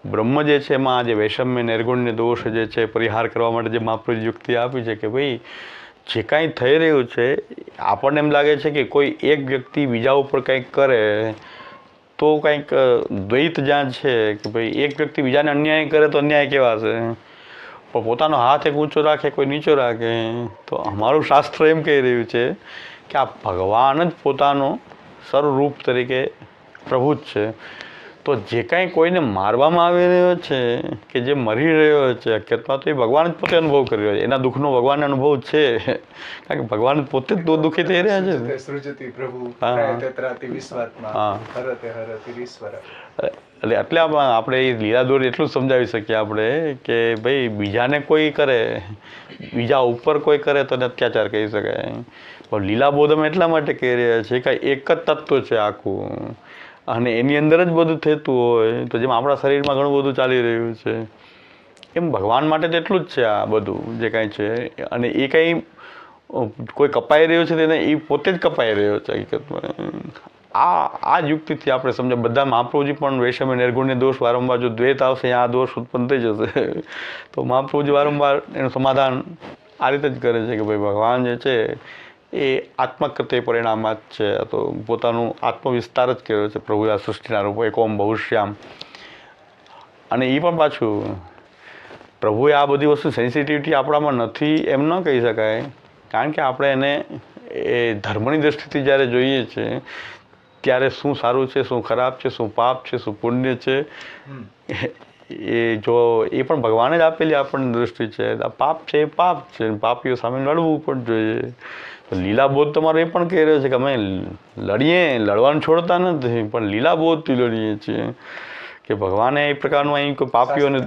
બ્રહ્મ જે છે એમાં જે વૈષમ્ય નિર્ગુણ્ય દોષ જે છે પરિહાર કરવા માટે જે મહાપ્રભુજી યુક્તિ આપી છે કે ભાઈ જે કાંઈ થઈ રહ્યું છે આપણને એમ લાગે છે કે કોઈ એક વ્યક્તિ બીજા ઉપર કંઈક કરે તો કંઈક દ્વૈત જ્યાં છે કે ભાઈ એક વ્યક્તિ બીજાને અન્યાય કરે તો અન્યાય કેવા છે, પણ પોતાનો હાથ એક ઊંચો રાખે કોઈ નીચો રાખે. તો અમારું શાસ્ત્ર એમ કહી રહ્યું છે કે આ ભગવાન જ પોતાનો સર્વરૂપ તરીકે પ્રભુ જ છે. તો જે કાંઈ કોઈને મારવામાં આવી રહ્યો છે કે જે મરી રહ્યો છે હકીકતમાં તો એ ભગવાન જ પોતે અનુભવ કરી રહ્યો છે. એના દુઃખનો ભગવાનને અનુભવ છે, કારણ કે ભગવાન પોતે જ દુઃખી થઈ રહ્યા છે. સૃજતિ પ્રભુ તત્રાતિ વિશ્વાત્મા હરતે હરતિ ઈશ્વર. એટલે આપણે એ લીલા દોર એટલું જ સમજાવી શકીએ આપણે કે ભાઈ બીજાને કોઈ કરે, બીજા ઉપર કોઈ કરે તો અત્યાચાર કહી શકાય. પણ લીલાબોધ અમે એટલા માટે કહી રહ્યા છીએ કે એક જ તત્વ છે આખું અને એની અંદર જ બધું થતું હોય. તો જેમ આપણા શરીરમાં ઘણું બધું ચાલી રહ્યું છે એમ ભગવાન માટે તો એટલું જ છે આ બધું જે કાંઈ છે. અને એ કંઈ કોઈ કપાઈ રહ્યું છે તેને એ પોતે જ કપાઈ રહ્યો છે હકીકતમાં. આ યુક્તિથી આપણે સમજાય. બધા મહાપ્રભુજી પણ વૈષમ્ય નિર્ગુણ્ય દોષ વારંવાર જો દ્વૈત આવશે આ દોષ ઉત્પન્ન થઈ જશે. તો મહાપ્રભુજી વારંવાર એનું સમાધાન આ રીતે જ કરે છે કે ભાઈ ભગવાન જે છે એ આત્મકતે પરિણામમાં જ છે. તો પોતાનું આત્મવિસ્તાર જ કર્યો છે પ્રભુએ આ સૃષ્ટિના રૂપો એકોમ બહુશ્યામ. અને એ પણ પાછું પ્રભુએ આ બધી વસ્તુ સેન્સિટિવિટી આપણામાં નથી એમ ન કહી શકાય, કારણ કે આપણે એને એ ધર્મની દૃષ્ટિથી જ્યારે જોઈએ છીએ ત્યારે શું સારું છે, શું ખરાબ છે, શું પાપ છે, શું પુણ્ય છે, એ જો એ પણ ભગવાને જ આપેલી આપણને દૃષ્ટિ છે. પાપ છે એ પાપ છે, પાપીઓ સામે લડવું પણ જોઈએ. લીલાબોધ તમારો એ પણ કહી રહ્યો છે કે અમે લડીએ, લડવાનું છોડતા નથી પણ લીલાબોધથી લડીએ છીએ કે ભગવાને એ પ્રકારનું અહીં કોઈ પાપીઓને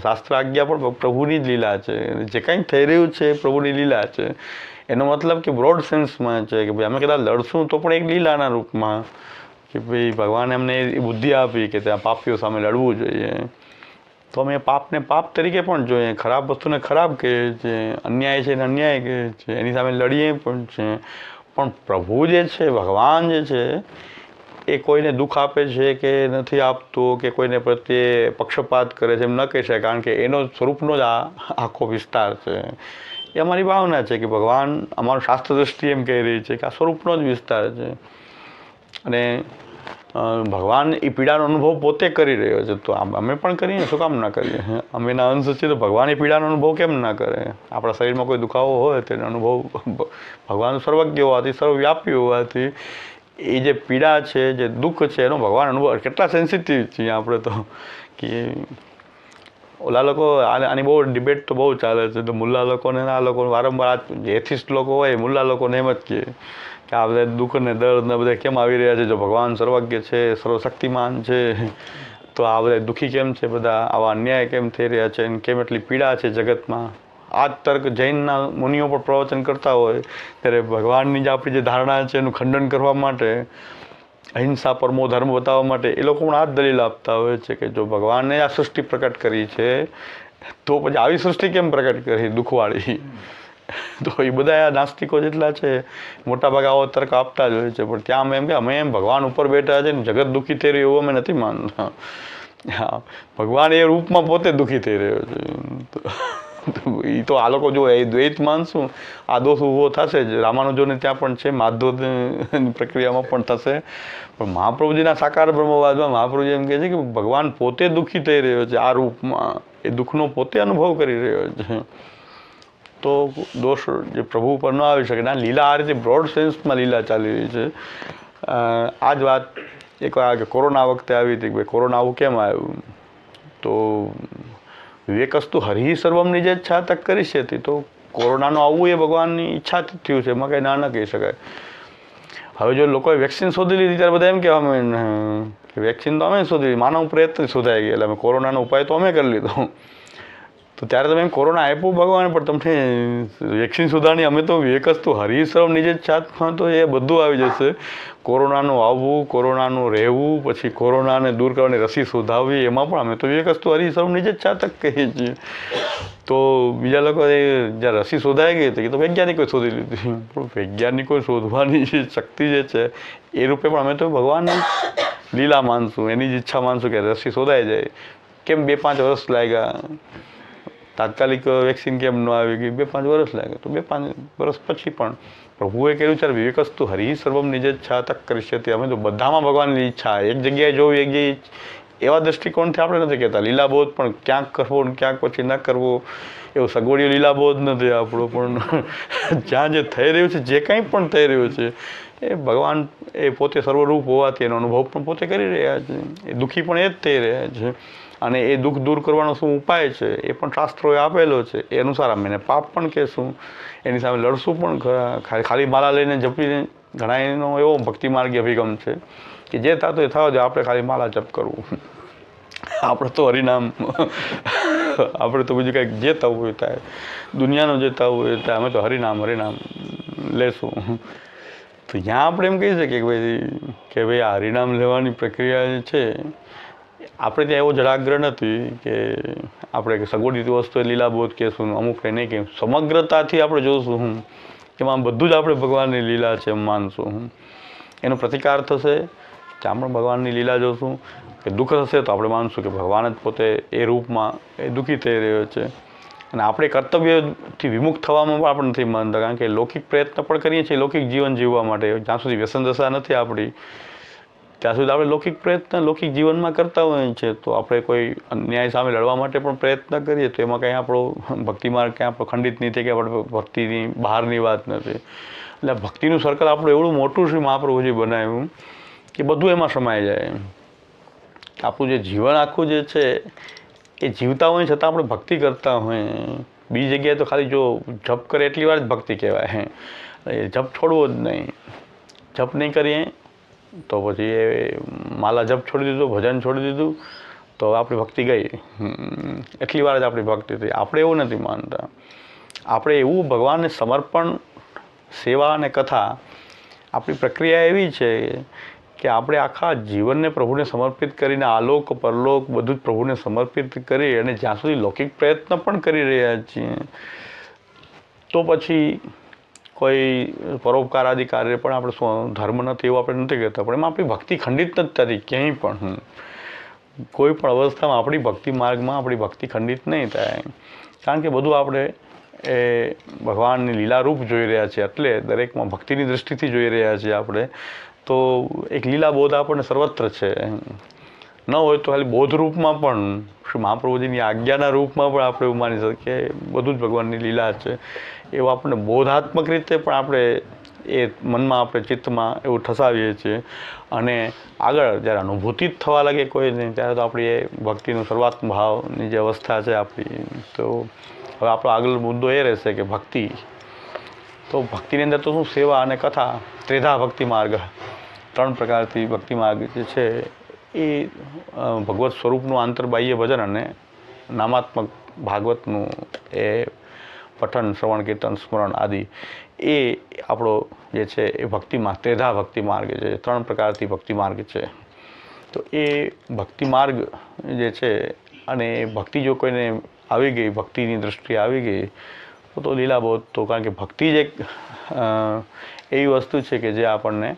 શાસ્ત્ર આજ્ઞા પણ પ્રભુની જ લીલા છે. જે કંઈ થઈ રહ્યું છે એ પ્રભુની લીલા છે. એનો મતલબ કે બ્રોડ સેન્સમાં છે કે ભાઈ અમે કદાચ લડશું તો પણ એક લીલાના રૂપમાં, કે ભાઈ ભગવાને અમને એ બુદ્ધિ આપી કે ત્યાં પાપીઓ સામે લડવું જોઈએ. તો અમે પાપને પાપ તરીકે પણ જોઈએ, ખરાબ વસ્તુને ખરાબ કહે છે, અન્યાય છે એને અન્યાય કહે છે, એની સામે લડીએ પણ છે. પણ પ્રભુ જે છે, ભગવાન જે છે, એ કોઈને દુઃખ આપે છે કે નથી આપતો, કે કોઈને પ્રત્યે પક્ષપાત કરે છે એમ ન કહી શકાય, કારણ કે એનો સ્વરૂપનો જ આ આખો વિસ્તાર છે. એ અમારી ભાવના છે કે ભગવાન, અમારું શાસ્ત્ર દૃષ્ટિ એમ કહી રહી છે કે આ સ્વરૂપનો જ વિસ્તાર છે. અને ભગવાન એ પીડાનો અનુભવ પોતે કરી રહ્યો છે, તો અમે પણ કરીએ, શું કામ ના કરીએ? અમે એના અંશ છીએ, તો ભગવાન એ પીડાનો અનુભવ કેમ ના કરે? આપણા શરીરમાં કોઈ દુખાવો હોય તેનો અનુભવ ભગવાન સર્વજ્ઞ હોવાથી, સર્વવ્યાપી હોવાથી એ જે પીડા છે, જે દુઃખ છે, એનો ભગવાન અનુભવ. કેટલા સેન્સિટિવ છીએ આપણે તો, કે ઓલા લોકો આની બહુ ડિબેટ તો બહુ ચાલે છે, તો મુલ્લા લોકોને આ લોકો વારંવાર જે એથિસ્ટ લોકો હોય મુલ્લા લોકોને એમ જ કહે કે આ બધા દુઃખ ને દર્દ ને બધા કેમ આવી રહ્યા છે? જો ભગવાન સર્વજ્ઞ છે, સર્વશક્તિમાન છે, તો આ બધા દુઃખી કેમ છે? બધા આવા અન્યાય કેમ થઈ રહ્યા છે? કેમ એટલી પીડા છે જગતમાં? આ જ તર્ક જૈનના મુનિઓ પણ પ્રવચન કરતા હોય ત્યારે ભગવાનની જે આપણી જે ધારણા છે એનું ખંડન કરવા માટે, અહિંસા પરમો ધર્મ બતાવવા માટે એ લોકો પણ આ જ દલીલ આપતા હોય છે કે જો ભગવાને આ સૃષ્ટિ પ્રકટ કરી છે તો પછી આવી સૃષ્ટિ કેમ પ્રકટ કરી દુઃખવાળી? તો એ બધા નાસ્તિકો જેટલા છે મોટાભાગે આવો તર્ક આપતા જ હોય છે. પણ ત્યાં અમે એમ કે અમે એમ ભગવાન ઉપર બેઠા છે ને જગત દુઃખી થઈ રહ્યું એવું અમે નથી માનતા. હા, ભગવાન એ રૂપમાં પોતે દુઃખી થઈ રહ્યો છે. એ તો આ લોકો જો એ દ્વૈત માનશું આ દોષ ઊભો થશે જ. રામાનુજોને ત્યાં પણ છે, માધવની પ્રક્રિયામાં પણ થશે. પણ મહાપ્રભુજીના સાકાર બ્રહ્મવાદમાં મહાપ્રભુજી એમ કહે છે કે ભગવાન પોતે દુઃખી થઈ રહ્યો છે આ રૂપમાં, એ દુઃખનો પોતે અનુભવ કરી રહ્યો છે. તો દોષ જે પ્રભુ ઉપર ન આવી શકે. ના, લીલા આ રીતે બ્રોડ સેન્સમાં લીલા ચાલી રહી છે. આ જ વાત એકવાર કે કોરોના વખતે આવી હતી કે ભાઈ કોરોના આવું કેમ આવ્યું? તો વિવેકસ્તુ હરિ સર્વમની જે ઈચ્છા તક કરી છે હતી, તો કોરોનાનું આવવું એ ભગવાનની ઈચ્છાથી થયું છે, એમાં કંઈ ના કહી શકાય. હવે જો લોકોએ વેક્સિન શોધી લીધી ત્યારે બધા એમ કહેવા અમે કે વેક્સિન તો અમે શોધી, માનવ પ્રયત્ન શોધાઈ ગયા, એટલે અમે કોરોનાનો ઉપાય તો અમે કરી લીધો. તો ત્યારે તમે એમ કોરોના આપ્યું ભગવાન, પણ તમને વેક્સિન સુધારણી અમે તો વિવેકસ્તુ હરિસર્વ નિજ છાતમાં તો એ બધું આવી જશે. કોરોનાનું આવવું, કોરોનાનું રહેવું, પછી કોરોનાને દૂર કરવાની રસી શોધાવવી, એમાં પણ અમે તો વિવેકસ્તુ હરિસર્વ નિજ છાતક કહીએ છીએ. તો બીજા લોકો જ્યારે રસી શોધાઈ ગઈ હતી તો વૈજ્ઞાનિકોએ શોધી લીધી. પણ વૈજ્ઞાનિકો શોધવાની જે શક્તિ જે છે એ રૂપે પણ અમે તો ભગવાનની લીલા માનશું, એની જ ઈચ્છા માનશું કે રસી શોધાઈ જાય. કેમ 2-5 વર્ષ લાગ્યા? તાત્કાલિક વેક્સિન કેમ ન આવી ગઈ? 2-5 વર્ષ લાગે. તો 2-5 વર્ષ પછી પણ પ્રભુએ કહ્યું છે વિવેકસ્તુ હરિ સર્વમ નિજ છાતક કરીષ્યતિ. અમે તો બધામાં ભગવાનની ઈચ્છા, એક જગ્યાએ જોવું, એક જગ્યાએ એવા દૃષ્ટિકોણથી આપણે નથી કહેતા. લીલાબોધ પણ ક્યાંક કરવો ને ક્યાંક પછી ન કરવો, એવું સગવડિયો લીલાબોધ નથી આપણો. પણ જ્યાં જે થઈ રહ્યું છે, જે કંઈ પણ થઈ રહ્યું છે, એ ભગવાન એ પોતે સર્વરૂપ હોવાથી એનો અનુભવ પણ પોતે કરી રહ્યા છે. એ દુઃખી પણ એ જ થઈ રહ્યા છે. અને એ દુઃખ દૂર કરવાનો શું ઉપાય છે એ પણ શાસ્ત્રોએ આપેલો છે. એ અનુસાર અમે એને પાપ પણ કહેશું, એની સામે લડશું પણ ખરા. ખાલી માલા લઈને જપીને ઘણા એનો એવો ભક્તિ માર્ગી અભિગમ છે કે જે થતું એ થવા દે, આપણે ખાલી માલા જપ કરવું. આપણે તો હરિનામ, આપણે તો બીજું કંઈક જે થવું હોય થાય, દુનિયાનું જે થવું હોય થાય, અમે તો હરિનામ લેશું. તો ત્યાં આપણે એમ કહી શકીએ કે ભાઈ આ હરિનામ લેવાની પ્રક્રિયા જે છે, આપણે ત્યાં એવો જળાગ્રહ નથી કે આપણે સગવડિત વસ્તુ લીલાબોધ કહેશું, અમુક કંઈ નહીં કહેવું. સમગ્રતાથી આપણે જોશું એમાં બધું જ આપણે ભગવાનની લીલા છે એમ માનશું. એનો પ્રતિકાર થશે ત્યાં પણ ભગવાનની લીલા જોશું. કે દુઃખ થશે તો આપણે માનશું કે ભગવાન જ પોતે એ રૂપમાં એ દુઃખી થઈ રહ્યો છે. અને આપણે કર્તવ્યથી વિમુખ થવામાં પણ આપણે નથી માનતા, કારણ કે લૌકિક પ્રયત્ન પણ કરીએ છીએ લૌકિક જીવન જીવવા માટે. જ્યાં સુધી વ્યસન દશા નથી આપણી ત્યાં સુધી આપણે લૌકિક પ્રયત્ન લૌકિક જીવનમાં કરતા હોઈએ છીએ. તો આપણે કોઈ અન્યાય સામે લડવા માટે પણ પ્રયત્ન કરીએ તો એમાં કંઈ આપણો ભક્તિ માર્ગ ક્યાં આપણો ખંડિત નહીં થાય, કે આપણે ભક્તિની બહારની વાત નથી. એટલે ભક્તિનું સર્કલ આપણું એવડું મોટું છે મહાપ્રભુજી બનાવ્યું કે બધું એમાં સમાઈ જાય. આપણું જે જીવન આખું જે છે એ જીવતા હોય છતાં આપણે ભક્તિ કરતા હોય. બીજી જગ્યાએ તો ખાલી જો જપ કરે એટલી વાર જ ભક્તિ કહેવાય. એ જપ છોડવો જ નહીં. જપ નહીં કરીએ તો પછી એ માલા જપ છોડી દીધો, ભજન છોડી દીધું, તો આપણી ભક્તિ ગઈ. એટલી વાર જ આપણી ભક્તિ થઈ. આપણે એવું નથી માનતા. આપણે એવું ભગવાનને સમર્પણ, સેવા અને કથા, આપણી પ્રક્રિયા એવી છે કે આપણે આખા જીવનને પ્રભુને સમર્પિત કરીને, આલોક પરલોક બધું જ પ્રભુને સમર્પિત કરી, અને જ્યાં સુધી લૌકિક પ્રયત્ન પણ કરી રહ્યા છીએ, તો પછી કોઈ પરોપકાર આદિ કાર્ય પણ આપણે ધર્મ નથી એવું આપણે નથી કહેતા, પણ એમાં આપણી ભક્તિ ખંડિત નથી થતી ક્યાંય પણ. કોઈ પણ અવસ્થામાં આપણી ભક્તિ માર્ગમાં આપણી ભક્તિ ખંડિત નહીં થાય, કારણ કે બધું આપણે એ ભગવાનની લીલારૂપ જોઈ રહ્યા છીએ, એટલે દરેકમાં ભક્તિની દૃષ્ટિથી જોઈ રહ્યા છીએ આપણે. તો એક લીલા બોધ આપણને સર્વત્ર છે. ન હોય તો ખાલી બોધ રૂપમાં પણ, શ્રી મહાપ્રભુજીની આજ્ઞાના રૂપમાં પણ આપણે એવું માની શકીએ બધું જ ભગવાનની લીલા છે. એવું આપણને બોધાત્મક રીતે પણ આપણે એ મનમાં, આપણે ચિત્તમાં એવું ઠસાવીએ છીએ. અને આગળ જ્યારે અનુભૂતિ જ થવા લાગે કોઈને, ત્યારે તો આપણી એ ભક્તિનું સર્વાત્મ ભાવની જે અવસ્થા છે આપણી, તો હવે આપણો આગળ મુદ્દો એ રહેશે કે ભક્તિ. તો ભક્તિની અંદર તો શું, સેવા અને કથા, ત્રેધા ભક્તિ માર્ગ, 3 પ્રકારથી ભક્તિ માર્ગ જે છે એ ભગવત સ્વરૂપનું આંતરબાહ્ય ભજન અને નામાત્મક ભાગવતનું એ પઠન, શ્રવણ, કીર્તન, સ્મરણ આદિ, એ આપણો જે છે એ ભક્તિ માર્ગ, ત્રેધા ભક્તિ માર્ગ છે. 3 પ્રકારથી ભક્તિ માર્ગ છે. તો એ ભક્તિ માર્ગ જે છે, અને એ ભક્તિ જો કોઈને આવી ગઈ, ભક્તિની દૃષ્ટિએ આવી ગઈ, તો લીલાબોધ તો, કારણ કે ભક્તિ જ એક એવી વસ્તુ છે કે જે આપણને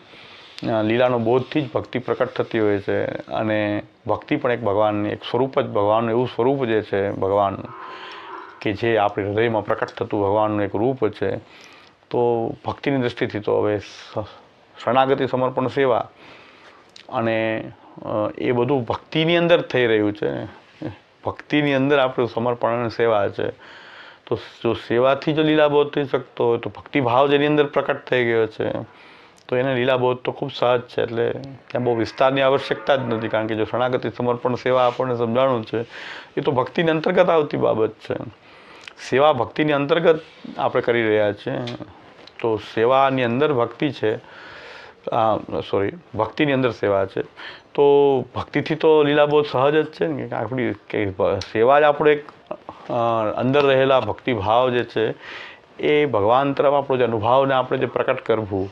લીલાનો બોધથી જ ભક્તિ પ્રકટ થતી હોય છે. અને ભક્તિ પણ એક ભગવાનની એક સ્વરૂપ જ, ભગવાનનું એવું સ્વરૂપ જે છે ભગવાનનું, કે જે આપણી હૃદયમાં પ્રકટ થતું ભગવાનનું એક રૂપ છે. તો ભક્તિની દૃષ્ટિથી તો હવે શરણાગતિ, સમર્પણ, સેવા અને એ બધું ભક્તિની અંદર થઈ રહ્યું છે. ભક્તિની અંદર આપણું સમર્પણ અને સેવા છે. તો જો સેવાથી જો લીલાબોધ થઈ શકતો હોય, તો ભક્તિભાવ જેની અંદર પ્રકટ થઈ ગયો છે, તો એને લીલાબોધ તો ખૂબ સહજ છે. એટલે ત્યાં બહુ વિસ્તારની આવશ્યકતા જ નથી, કારણ કે જો શરણાગતિ, સમર્પણ, સેવા આપણને સમજાણું છે, એ તો ભક્તિની અંતર્ગત આવતી બાબત છે. સેવા ભક્તિની અંતર્ગત આપણે કરી રહ્યા છીએ. તો સેવાની અંદર ભક્તિ છે, ભક્તિની અંદર સેવા છે. તો ભક્તિથી તો લીલાબોધ સહજ જ છે ને, કે આપણી કે સેવા જ આપણો એક અંદર રહેલા ભક્તિભાવ જે છે, એ ભગવાન તરફ આપણો જે અનુભાવને આપણે જે પ્રકટ કરવું,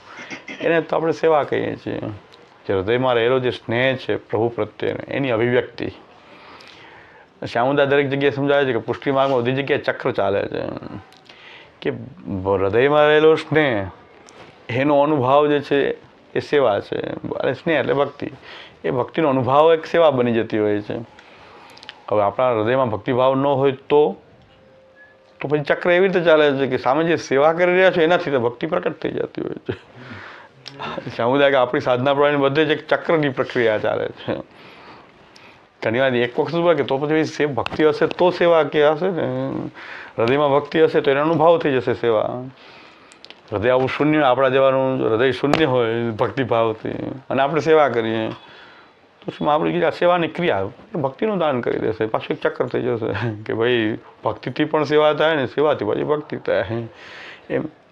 એને તો આપણે સેવા કહીએ છીએ. જે હૃદયમાં રહેલો જે સ્નેહ છે પ્રભુ પ્રત્યેનો, એની અભિવ્યક્તિ. શ્યામુદા દરેક જગ્યાએ સમજાવે છે કે પુષ્ટિ માર્ગમાં બધી જગ્યાએ ચક્ર ચાલે છે, કે હૃદયમાં રહેલો સ્નેહ, એનો અનુભાવ જે છે એ સેવા છે. અને સ્નેહ એટલે ભક્તિ. એ ભક્તિનો અનુભાવ એક સેવા બની જતી હોય છે. હવે આપણા હૃદયમાં ભક્તિભાવ ન હોય તો પછી ચક્ર એવી રીતે ચાલે છે કે સામે જે સેવા કરી રહ્યા છે એનાથી તો ભક્તિ પ્રકટ થઈ જતી હોય છે. સમુદાય કે આપણી સાધના પ્રમાણે બધે જ એક ચક્રની પ્રક્રિયા ચાલે છે. ઘણી વાર એક વખત શું કે તો પછી ભક્તિ હશે તો સેવા કે હશે ને, હૃદયમાં ભક્તિ હશે તો એનો અનુભાવ થઈ જશે સેવા. હૃદય આવું શૂન્ય, આપણા જેવાનું હૃદય શૂન્ય હોય ભક્તિભાવથી, અને આપણે સેવા કરીએ, તો શું આપણી સેવાની ક્રિયા ભક્તિનું દાન કરી દેશે. પાછું એક ચક્ર થઈ જશે કે ભાઈ ભક્તિથી પણ સેવા થાય ને, સેવાથી પછી ભક્તિ થાય,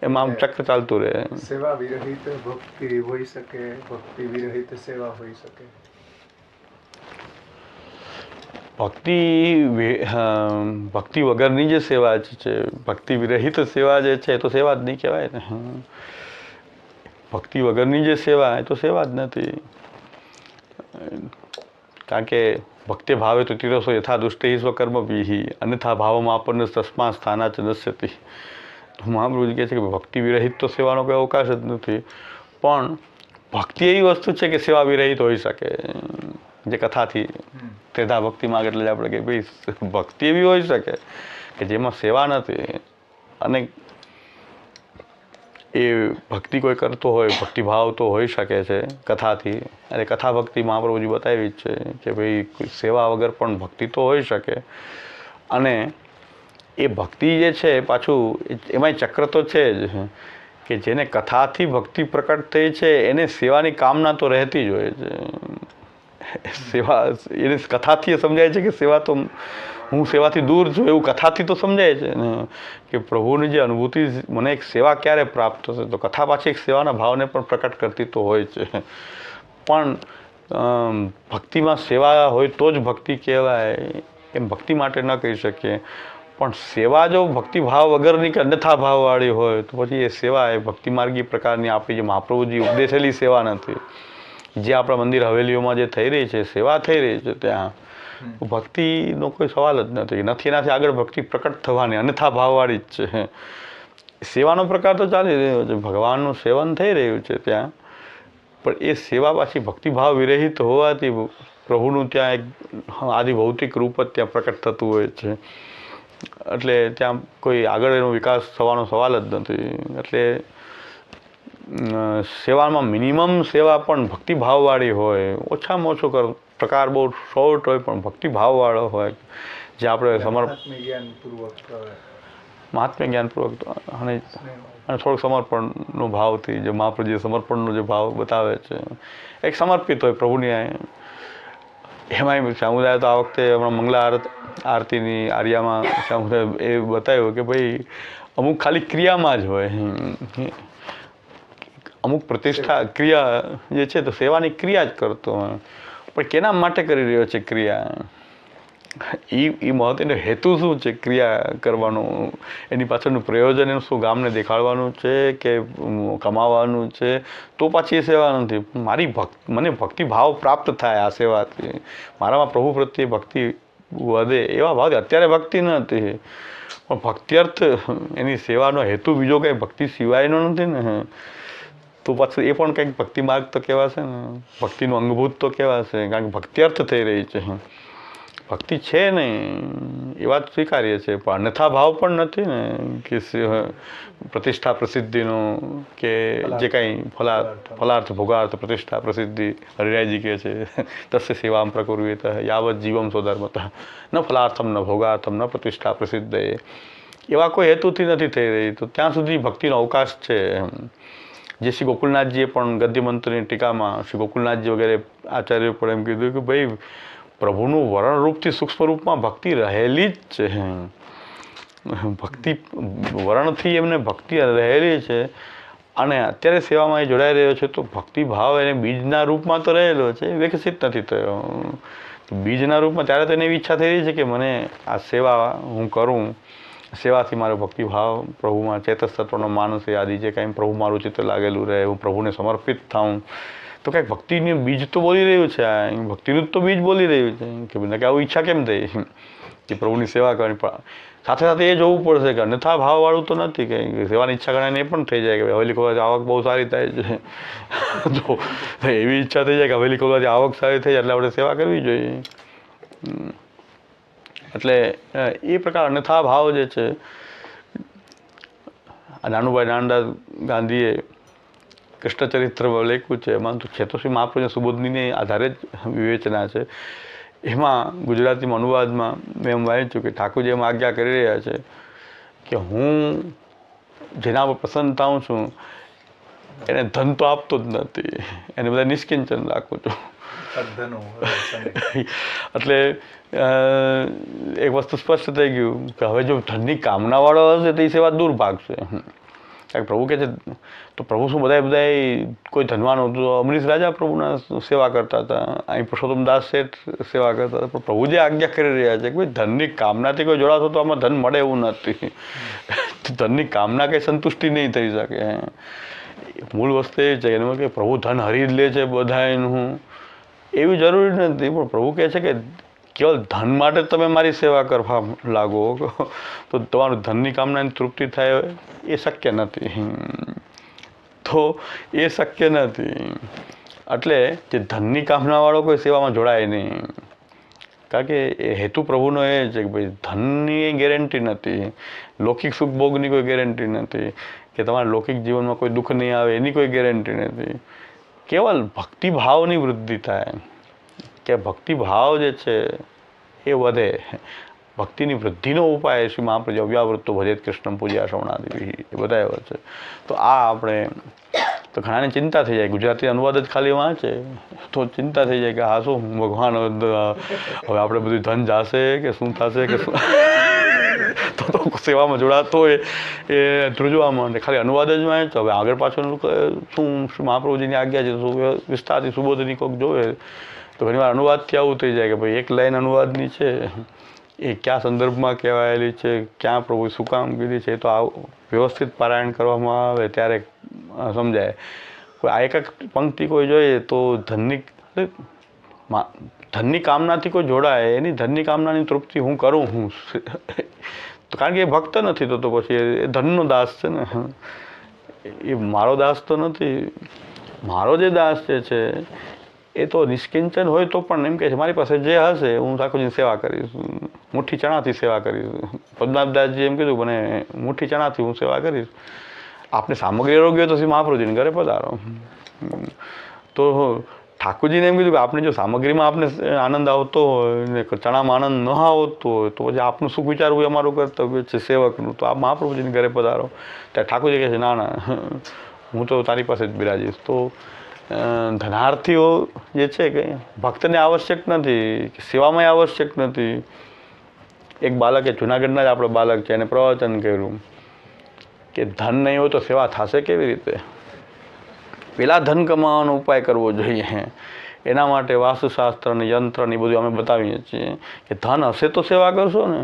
એમ આમ ચક્ર ચાલતું રહે. સેવા વિરહિત ભક્તિ હોઈ શકે, ભક્તિ વિરહિત સેવા હોઈ શકે. ભક્તિ વગરની જે સેવા છે, ભક્તિ વિરહિત સેવા જે છે, એ તો સેવા જ નહીં કહેવાય ને. ભક્તિ વગરની જે સેવા, એ તો સેવા જ નથી. કારણ કે ભક્તિ ભાવે તો તિરસો યથા દુષ્ટૈ સ્વકર્મ વિહિ અન્યથા ભાવમાં આપણને તસ્મા સ્થાના ચ નશ્યતિ. મહાપ્રભુજી કહે છે કે ભક્તિ વિરહિત તો સેવાનો કોઈ અવકાશ જ નથી. પણ ભક્તિ એવી વસ્તુ છે કે સેવા વિરહિત હોઈ શકે. જે કથાથી ત્રેધા ભક્તિ માર્ગ એટલે જ આપણે કે ભાઈ ભક્તિ એવી હોઈ શકે કે જેમાં સેવા નથી, અને એ ભક્તિ કોઈ કરતો હોય, ભક્તિભાવ તો હોઈ શકે છે કથાથી. અને કથા ભક્તિ મહાપ્રભુજી બતાવી જ છે કે ભાઈ સેવા વગર પણ ભક્તિ તો હોઈ શકે. અને એ ભક્તિ જે છે પાછું એમાંય ચક્ર તો છે જ, કે જેને કથાથી ભક્તિ પ્રકટ થઈ છે એને સેવાની કામના તો રહેતી જ હોય છે. સેવા એને કથાથી સમજાય છે કે સેવા તો હું સેવાથી દૂર છું, એવું કથાથી તો સમજાય છે ને, કે પ્રભુની જે અનુભૂતિ મને એક સેવા ક્યારે પ્રાપ્ત થશે, તો કથા પાછી એક સેવાના ભાવને પણ પ્રકટ કરતી તો હોય છે. પણ ભક્તિમાં સેવા હોય તો જ ભક્તિ કહેવાય એમ ભક્તિ માટે ન કહી શકીએ. પણ સેવા જો ભક્તિભાવ વગરની કે અન્યથા ભાવવાળી હોય તો પછી એ સેવા એ ભક્તિમાર્ગી પ્રકારની આપણી જે મહાપ્રભુજી ઉપદેશેલી સેવા નથી. જે આપણા મંદિર હવેલીઓમાં જે થઈ રહી છે સેવા થઈ રહી છે ત્યાં ભક્તિનો કોઈ સવાલ જ નથી. એનાથી આગળ ભક્તિ પ્રકટ થવાની અન્યથા ભાવવાળી જ છે. સેવાનો પ્રકાર તો ચાલી રહ્યો છે, ભગવાનનું સેવન થઈ રહ્યું છે ત્યાં, પણ એ સેવા પાછી ભક્તિભાવ વિરહિત હોવાથી પ્રભુનું ત્યાં એક આદિ ભૌતિક રૂપ જ ત્યાં પ્રકટ થતું હોય છે. એટલે ત્યાં કોઈ આગળ એનો વિકાસ થવાનો સવાલ જ નથી. એટલે સેવામાં મિનિમમ સેવા પણ ભક્તિભાવવાળી હોય, ઓછામાં ઓછો પ્રકાર બહુ શોર્ટ હોય પણ ભક્તિભાવવાળો હોય, જે આપણે મહાત્મ્ય જ્ઞાનપૂર્વક અને થોડુંક સમર્પણનો ભાવથી જે મહાપ્રભુજી સમર્પણનો જે ભાવ બતાવે છે, એક સમર્પિત હોય પ્રભુની. એમાંય સમુદાય તો આ વખતે હમણાં મંગલા આરતીની આર્યામાં સમુદાય એ બતાવ્યું કે ભાઈ અમુક ખાલી ક્રિયામાં જ હોય, અમુક પ્રતિષ્ઠા ક્રિયા જે છે તો સેવાની ક્રિયા જ કરતો હોય, પણ કેના માટે કરી રહ્યો છે ક્રિયા, એ મહત્વનો હેતુ શું છે ક્રિયા કરવાનું, એની પાછળનું પ્રયોજન એનું શું, ગામને દેખાડવાનું છે કે કમાવાનું છે, તો પાછી એ સેવા નથી. મને ભક્તિભાવ પ્રાપ્ત થાય આ સેવાથી, મારામાં પ્રભુ પ્રત્યે ભક્તિ વધે એવા ભાવથી. અત્યારે ભક્તિ નથી પણ ભક્ત્યર્થ એની સેવાનો હેતુ બીજો કંઈ ભક્તિ સિવાયનો નથી ને, તો પાછું એ પણ કંઈક ભક્તિ માર્ગ તો કહેવાશે ને, ભક્તિનું અંગભૂત તો કહેવાશે, કારણ કે ભક્ત્યર્થ થઈ રહી છે. ભક્તિ છે નહીં એ વાત સ્વીકારીએ છીએ, પણ અન્યથા ભાવ પણ નથી ને કે પ્રતિષ્ઠા પ્રસિદ્ધિનો કે જે કાંઈ ફલાર્થ ભોગાર્થ પ્રતિષ્ઠા પ્રસિદ્ધિ હરિરાયજી કહે છે તસ્ય સેવામ પ્રકુર્વેત યાવત જીવમ સ્વધર્મતઃ ન ફલાર્થમ ન ભોગાર્થમ ન પ્રતિષ્ઠા પ્રસિદ્ધ, એવા કોઈ હેતુથી નથી થઈ રહી. તો ત્યાં સુધી ભક્તિનો અવકાશ છે. જે શ્રી ગોકુલનાથજીએ પણ ગદ્યમંત્રની ટીકામાં શ્રી ગોકુલનાથજી વગેરે આચાર્યો પણ એમ કીધું કે ભાઈ પ્રભુનું વર્ણરૂપથી સૂક્ષ્મ રૂપમાં ભક્તિ રહેલી જ છે. ભક્તિ વર્ણથી એમને ભક્તિ રહેલી છે અને અત્યારે સેવામાં એ જોડાઈ રહ્યો છે તો ભક્તિભાવ એને બીજના રૂપમાં તો રહેલો છે, વિકસિત નથી થયો. બીજના રૂપમાં ત્યારે તો એને એવી ઈચ્છા થઈ રહી છે કે મને આ સેવા હું કરું, સેવાથી મારો ભક્તિભાવ પ્રભુમાં ચેતસ તત્વનો માનસ આદિ જે કાંઈ પ્રભુ મારું ચિત્ત લાગેલું રહે, હું પ્રભુને સમર્પિત થાઉં. તો કંઈક ભક્તિનું બીજ તો બોલી રહ્યું છે, ભક્તિનું જ તો બીજ બોલી રહ્યું છે કે કે આવું ઈચ્છા કેમ થઈ કે પ્રભુની સેવા કરવાની. પણ સાથે સાથે એ જોવું પડશે કે અન્યથા ભાવવાળું તો નથી કે સેવાની ઈચ્છા ગણાને એ પણ થઈ જાય કે હવેલી ખોલવાથી આવક બહુ સારી થાય છે, તો એવી ઈચ્છા થઈ જાય કે હવેલી ખોલવાથી આવક સારી થઈ જાય એટલે આપણે સેવા કરવી જોઈએ. એટલે એ પ્રકાર અન્યથા ભાવ જે છે, નાનુભાઈ નાનદાસ ગાંધીએ કૃષ્ણચરિત્ર લખ્યું છે, એમાં તો છેતોશ્રી મહાપ્રભુના સુબોધનીને આધારે જ વિવેચના છે. એમાં ગુજરાતીમાં અનુવાદમાં મેં એમ વાંચ્યું કે ઠાકોરજી એમ આજ્ઞા કરી રહ્યા છે કે હું જેના પર પ્રસન્ન થાઉં છું એને ધન તો આપતો જ નથી, એને બધા નિષ્કિંચન રાખું છું. એટલે એક વસ્તુ સ્પષ્ટ થઈ ગયું કે હવે જો ધનની કામનાવાળો હશે તો એ સેવા દૂર ભાગશે. કારણ કે પ્રભુ કહે છે તો પ્રભુ શું બધા કોઈ ધનવાન હતું, અમરીશ રાજા પ્રભુના સેવા કરતા હતા, અહીં પુરુષોત્તમ દાસ શેઠ સેવા કરતા હતા, પણ પ્રભુ જે આજ્ઞા કરી રહ્યા છે કે ભાઈ ધનની કામનાથી કોઈ જોડાશો તો આમાં ધન મળે એવું નથી. ધનની કામના કંઈ સંતુષ્ટિ નહીં થઈ શકે. મૂળ વસ્તુ એ છે એનું કે પ્રભુ ધન હરી જ લે છે બધાનું એવી જરૂરી નથી, પણ પ્રભુ કહે છે કે કેવલ ધન માટે તમે મારી સેવા કરવા લાગો તો તમારું ધનની કામનાની તૃપ્તિ થાય એ શક્ય નથી. તો એ શક્ય નથી. એટલે જે ધનની કામનાવાળો કોઈ સેવામાં જોડાય નહીં, કારણ કે એ હેતુ પ્રભુનો એ છે કે ભાઈ ધનની ગેરંટી નથી, લૌકિક સુખ ભોગની કોઈ ગેરંટી નથી, કે તમારા લૌકિક જીવનમાં કોઈ દુઃખ નહીં આવે એની કોઈ ગેરંટી નથી. કેવલ ભક્તિભાવની વૃદ્ધિ થાય કે ભક્તિભાવ જે છે એ વધે. ભક્તિની વૃદ્ધિનો ઉપાય શ્રી મહાપ્રભુ અવ્યાવૃત્તો ભજેત કૃષ્ણ પૂજ્યા શ્રવણાદિ એ બતાવ્યો છે. તો આ આપણે તો ઘણાને ચિંતા થઈ જાય, ગુજરાતી અનુવાદ જ ખાલી વાંચે તો ચિંતા થઈ જાય કે હા શું ભગવાન હવે આપણે બધું ધન જાશે કે શું થશે કે શું. તો સેવામાં જોડાતો હોય એ ધ્રુજવા માંડે, ખાલી અનુવાદ જ વાંચે તો હવે આગળ પાછળનું શું મહાપ્રભુજીની આજ્ઞા છે, શું વિસ્તારથી સુબોધની કોઈક જોવે તો ઘણીવાર અનુવાદથી આવું થઈ જાય કે ભાઈ એક લાઈન અનુવાદની છે એ ક્યાં સંદર્ભમાં કહેવાયેલી છે, ક્યાં પ્રભુ શું કામ કીધી છે, તો આ વ્યવસ્થિત પારાયણ કરવામાં આવે ત્યારે સમજાય. કોઈ આ એક પંક્તિ કોઈ જોઈએ તો ધનની કામનાથી કોઈ જોડાય, એની ધનની કામનાની તૃપ્તિ હું કરું હું કારણ કે એ ભક્ત નથી તો પછી એ ધનનો દાસ છે ને, એ મારો દાસ તો નથી. મારો જે દાસ જે છે એ તો નિષ્કિંચન હોય તો પણ એમ કહે છે મારી પાસે જે હશે હું ઠાકોરજીની સેવા કરીશ, મુઠ્ઠી ચણાથી સેવા કરીશ. પદ્મનાભદાસજી એમ કીધું મને મુઠ્ઠી ચણાથી હું સેવા કરીશ. આપને સામગ્રી યોગ્ય તો મહાપ્રભુજીને ઘરે પધારો. તો ઠાકોરજીને એમ કીધું કે આપણે જો સામગ્રીમાં આપને આનંદ આવતો હોય ને ચણામાં આનંદ ન આવતો હોય તો પછી આપનું સુખ વિચારવું એ અમારું કર્તવ્ય છે સેવકનું, તો આપ મહાપ્રભુજીને ઘરે પધારો. ત્યારે ઠાકોરજી કહે છે ના હું તો તારી પાસે જ બિરાજીશ. તો ધનાર્થીઓ જે છે કે ભક્તને આવશ્યક નથી, સેવામાં આવશ્યક નથી. એક બાળક એ જુનાગઢના જ આપણો બાળક છે, એને પ્રવચન કર્યું કે ધન નહીં હોય તો સેવા થશે કેવી રીતે. પેલા ધન કમાવાનો ઉપાય કરવો જોઈએ. એના માટે વાસ્તુશાસ્ત્ર ને યંત્ર ને બધું અમે બતાવીએ છીએ કે ધન હશે તો સેવા કરશો ને.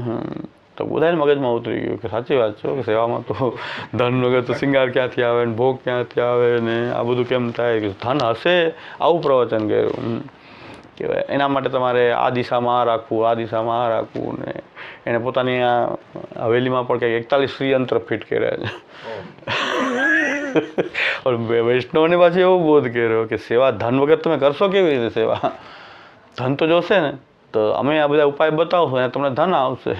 તો બધાને મગજમાં ઉતરી ગયું કે સાચી વાત છે કે સેવામાં તો ધન વગર તો શિંગાર ક્યાંથી આવે ને ભોગ ક્યાંથી આવે ને આ બધું કેમ થાય, કે ધન હશે આવું પ્રવચન કર્યું કહેવાય. એના માટે તમારે આ દિશામાં આ રાખવું, આ દિશામાં આ રાખવું ને એને પોતાની આ હવેલીમાં પણ કંઈક 41 શ્રીયંત્ર ફિટ કર્યા છે. વૈષ્ણવને પાછી એવો બોધ કર્યો કે સેવા ધન વગર તમે કરશો કેવી રીતે સેવા. ધન તો જોશે ને, તો અમે આ બધા ઉપાય બતાવશો અને તમને ધન આવશે.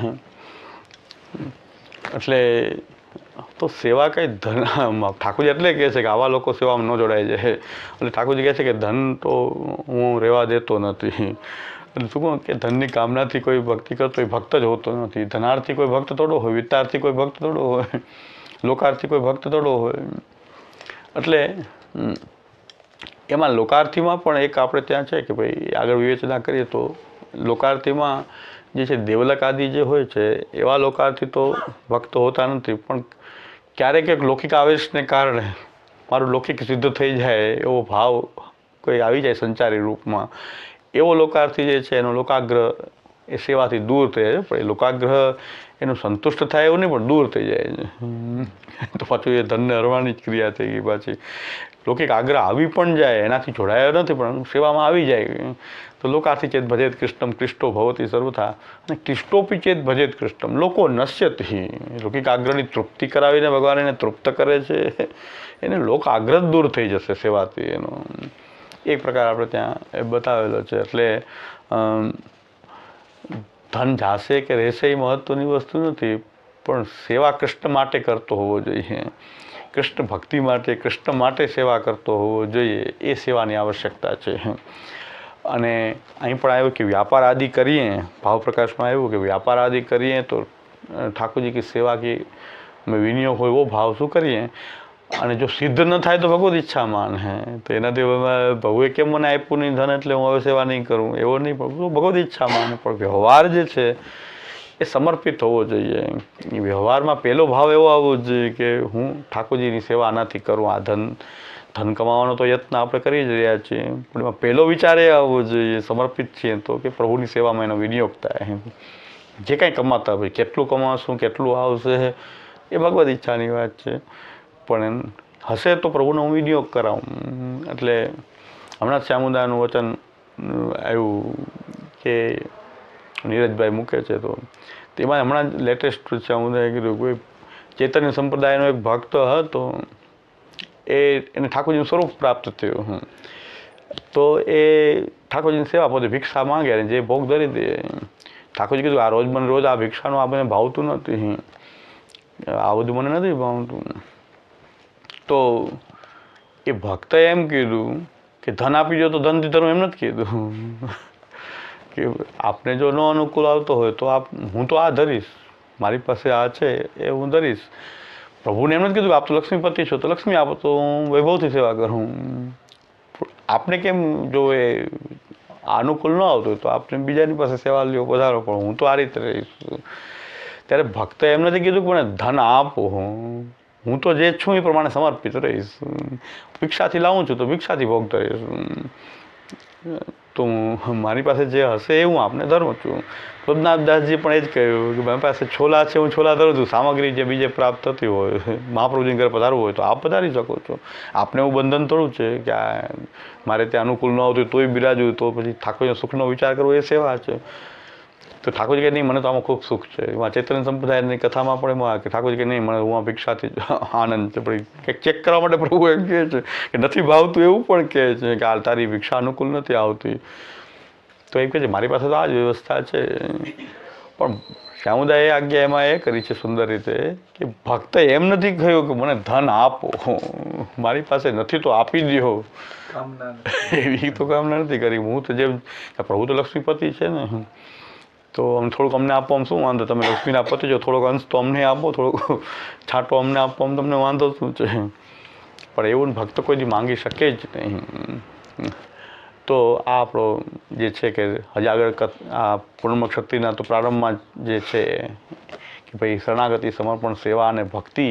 એટલે તો સેવા કંઈ ધન ઠાકોરજી એટલે કહે છે કે આવા લોકો સેવામાં ન જોડાઈ જાય. એટલે ઠાકોરજી કહે છે કે ધન તો હું રહેવા દેતો નથી. એટલે શું કહું કે ધનની કામનાથી કોઈ ભક્તિ કરતો એ ભક્ત જ હોતો નથી. ધનાર્થી કોઈ ભક્ત થોડો હોય, વિત્તાર્થી કોઈ ભક્ત થોડો હોય, લોકાર્થી કોઈ ભક્ત થોડો હોય. એટલે એમાં લોકાર્થીમાં પણ એક આપણે ત્યાં છે કે ભાઈ આગળ વિવેચના કરીએ તો લોકાર્થીમાં જે છે દેવલક આદિ જે હોય છે એવા લોકાર્થી તો ભક્તો હોતા નથી, પણ ક્યારેક એક લૌકિક આવેશને કારણે મારું લૌકિક સિદ્ધ થઈ જાય એવો ભાવ કોઈ આવી જાય સંચારી રૂપમાં, એવો લોકાર્થી જે છે એનો લોકાગ્રહ એ સેવાથી દૂર થઈ જાય. પણ એ લોકાગ્રહ એનું સંતુષ્ટ થાય એવું નહીં પણ દૂર થઈ જાય છે. તો પાછું એ ધનને હરવાની જ ક્રિયા થઈ ગઈ. પાછી લૌકિક આગ્રહ આવી પણ જાય, એનાથી જોડાયો નથી પણ સેવામાં આવી જાય તો લોકાર્થી ચેત ભજેત કૃષ્ણમ ક્લિષ્ટો ભવતી સર્વથા, અને ક્લિષ્ટોપી ચેત ભજેત કૃષ્ણમ લોકો નશ્યતિ. લૌકિક આગ્રહની તૃપ્તિ કરાવીને ભગવાન એને તૃપ્ત કરે છે, એને લોક આગ્રહ દૂર થઈ જશે સેવાથી. એનો એક પ્રકાર આપણે ત્યાં બતાવેલો છે. એટલે ધન જાશે કે રહેશે એ મહત્વની વસ્તુ નથી, પણ સેવા કૃષ્ણ માટે કરતો હોવો જોઈએ, કૃષ્ણ ભક્તિ માટે કૃષ્ણ માટે સેવા કરતો હોવો જોઈએ. એ સેવાની આવશ્યકતા છે. અને અહીં પણ આવ્યું કે વ્યાપાર આદિ કરીએ, ભાવ પ્રકાશમાં આવ્યું કે વ્યાપાર આદિ કરીએ તો ઠાકોરજી કી સેવા કી વિનિયોગ હોય એવો ભાવ શું કરીએ. અને જો સિદ્ધ ન થાય તો ભગવદ ઈચ્છા માન હે, તો એનાથી ભગવે કેમ મને આપ્યું નહીં ધન એટલે હું હવે સેવા નહીં કરું એવો નહીં, પણ ભગવદ ઈચ્છા માન. પણ વ્યવહાર જે છે એ સમર્પિત હોવો જોઈએ. એ વ્યવહારમાં પહેલો ભાવ એવો આવવો જોઈએ કે હું ઠાકોરજીની સેવા આનાથી કરું. આ ધન કમાવાનો તો યત્ન આપણે કરી જ રહ્યા છીએ, પણ એમાં પહેલો વિચાર એ આવવો જોઈએ સમર્પિત છીએ તો કે પ્રભુની સેવામાં એનો વિનિયોગ થાય. જે કાંઈ કમાતા હોય કેટલું કમાશું કેટલું આવશે એ ભગવદ ઈચ્છાની વાત છે, પણ હશે તો પ્રભુનો હું વિનિયોગ કરાવું. એટલે હમણાં જ શ્યામુદાનું વચન આવ્યું કે નીરજભાઈ મૂકે છે, તો તેમાં હમણાં જ લેટેસ્ટ શ્યામુદાએ કીધું કોઈ ચૈતન્ય સંપ્રદાયનો એક ભક્ત હતો, એને ઠાકોરજીનું સ્વરૂપ પ્રાપ્ત થયું. તો એ ઠાકોરજીની સેવા પોતે ભિક્ષા માંગે અને જે ભોગ ધરી દે. ઠાકોરજી કીધું આ રોજ મને રોજ આ ભિક્ષાનું આ મને ભાવતું નથી, આ બધું મને નથી ભાવતું. તો એ ભક્તએ એમ કીધું કે ધન આપી દો તો ધનથી ધરું એમ નથી કીધું કે આપને જો ન અનુકૂળ આવતો હોય તો હું તો આ ધરીશ, મારી પાસે આ છે એ હું ધરીશ. પ્રભુને એમ નથી કીધું આપ તો લક્ષ્મીપતિ છો તો લક્ષ્મી આપો તો હું વૈભવથી સેવા કરું. આપને કેમ જો એ અનુકૂળ ન આવતું હોય તો આપણે બીજાની પાસે સેવા લ્યો પધારો, પણ હું તો આ રીતે રહીશ. ત્યારે ભક્તે એમ નથી કીધું કે મને ધન આપો, હું તો જે છું એ પ્રમાણે સમર્પિત રહીશ, ભિક્ષાથી લાવું છું તો ભિક્ષાથી ભોગ કરીશ, તો મારી પાસે જે હશે એ હું આપને ધરું છું. પદ્મનાભદાસજી પણ એ જ કહ્યું કે મારી પાસે છોલા છે, હું છોલા ધરું છું, સામગ્રી જે બીજે પ્રાપ્ત થતી હોય, મહાપ્રભુજીને ઘરે પધારવું હોય તો આપ પધારી શકો છો. આપને એવું બંધન થોડું છે કે આ મારે ત્યાં અનુકૂળ ન આવતું તોય બિરાજવું, તો પછી ઠાકોરજીના સુખનો વિચાર કરવો એ સેવા છે. તો ઠાકોરજી કહે નહીં મને તો આમાં ખૂબ સુખ છે. એમાં ચૈતન્ય સંપ્રદાયની કથામાં પણ એમાં કે ઠાકોરજી કહે નહીં મને હું આ ભિક્ષાથી આનંદ છે. પણ કંઈક ચેક કરવા માટે પ્રભુ એમ કહે છે કે નથી ભાવતું એવું પણ કહે છે કે આ તારી ભિક્ષા અનુકૂળ નથી આવતી. તો એમ કહે છે મારી પાસે તો આ જ વ્યવસ્થા છે. પણ શ્યામુદાએ આજ્ઞા એમાં એ કરી છે સુંદર રીતે કે ભક્ત એમ નથી કહ્યું કે મને ધન આપો, મારી પાસે નથી તો આપી દો, એવી તો કામના નથી કરી. હું તો જેમ પ્રભુ તો લક્ષ્મીપતિ છે ને, તો આમ થોડુંક અમને આપો આમ શું વાંધો, તમે લક્ષ્મીના પતિ છો, થોડોક અંશ તો અમને આપો, થોડોક છાંટો અમને આપો આમ તમને વાંધો શું છે. પણ એવું ભક્ત કોઈ દી માંગી શકે જ નહીં. તો આ આપણો જે છે કે હજી આગળ આ પૂર્ણમ શક્તિના તો પ્રારંભમાં જે છે કે ભાઈ શરણાગતિ, સમર્પણ, સેવા અને ભક્તિ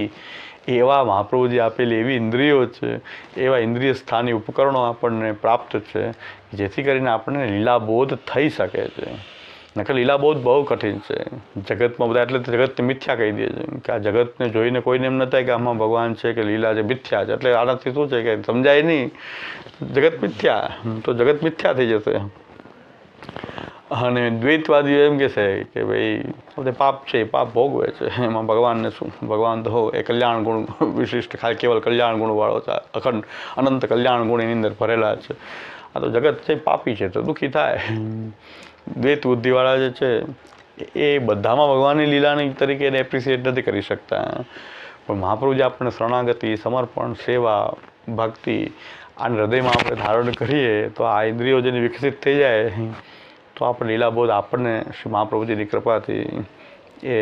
એવા મહાપ્રભુજી આપેલી એવી ઇન્દ્રિયો છે, એવા ઇન્દ્રિય સ્થાની ઉપકરણો આપણને પ્રાપ્ત છે જેથી કરીને આપણને લીલાબોધ થઈ શકે છે. નકર લીલાબોધ બહુ કઠિન છે. જગતમાં બધા એટલે જગતને મિથ્યા કહી દે છે કે આ જગતને જોઈને કોઈને એમ ન થાય કે આમાં ભગવાન છે કે લીલા છે, મિથ્યા છે. એટલે આનાથી શું છે કે સમજાય નહીં, જગત મિથ્યા, તો જગત મિથ્યા થઈ જશે. અને દ્વૈતવાદીઓ એમ કહે છે કે ભાઈ બધે પાપ છે, એ પાપ ભોગવે છે, એમાં ભગવાનને શું, ભગવાન તો હો એ કલ્યાણ ગુણ વિશિષ્ટ, ખાલી કેવલ કલ્યાણ ગુણવાળો છે, અખંડ અનંત કલ્યાણ ગુણ એની અંદર ભરેલા છે. આ તો જગત છે પાપી છે તો દુઃખી થાય. દ્વૈત બુદ્ધિવાળા જે છે એ બધામાં ભગવાનની લીલાની તરીકે એને એપ્રિસિએટ નથી કરી શકતા. પણ મહાપ્રભુજી આપણને શરણાગતિ, સમર્પણ, સેવા, ભક્તિ આ હૃદયમાં આપણે ધારણ કરીએ તો આ ઇન્દ્રિયો જેની વિકસિત થઈ જાય તો આપણે લીલાબોધ આપણને શ્રી મહાપ્રભુજીની કૃપાથી એ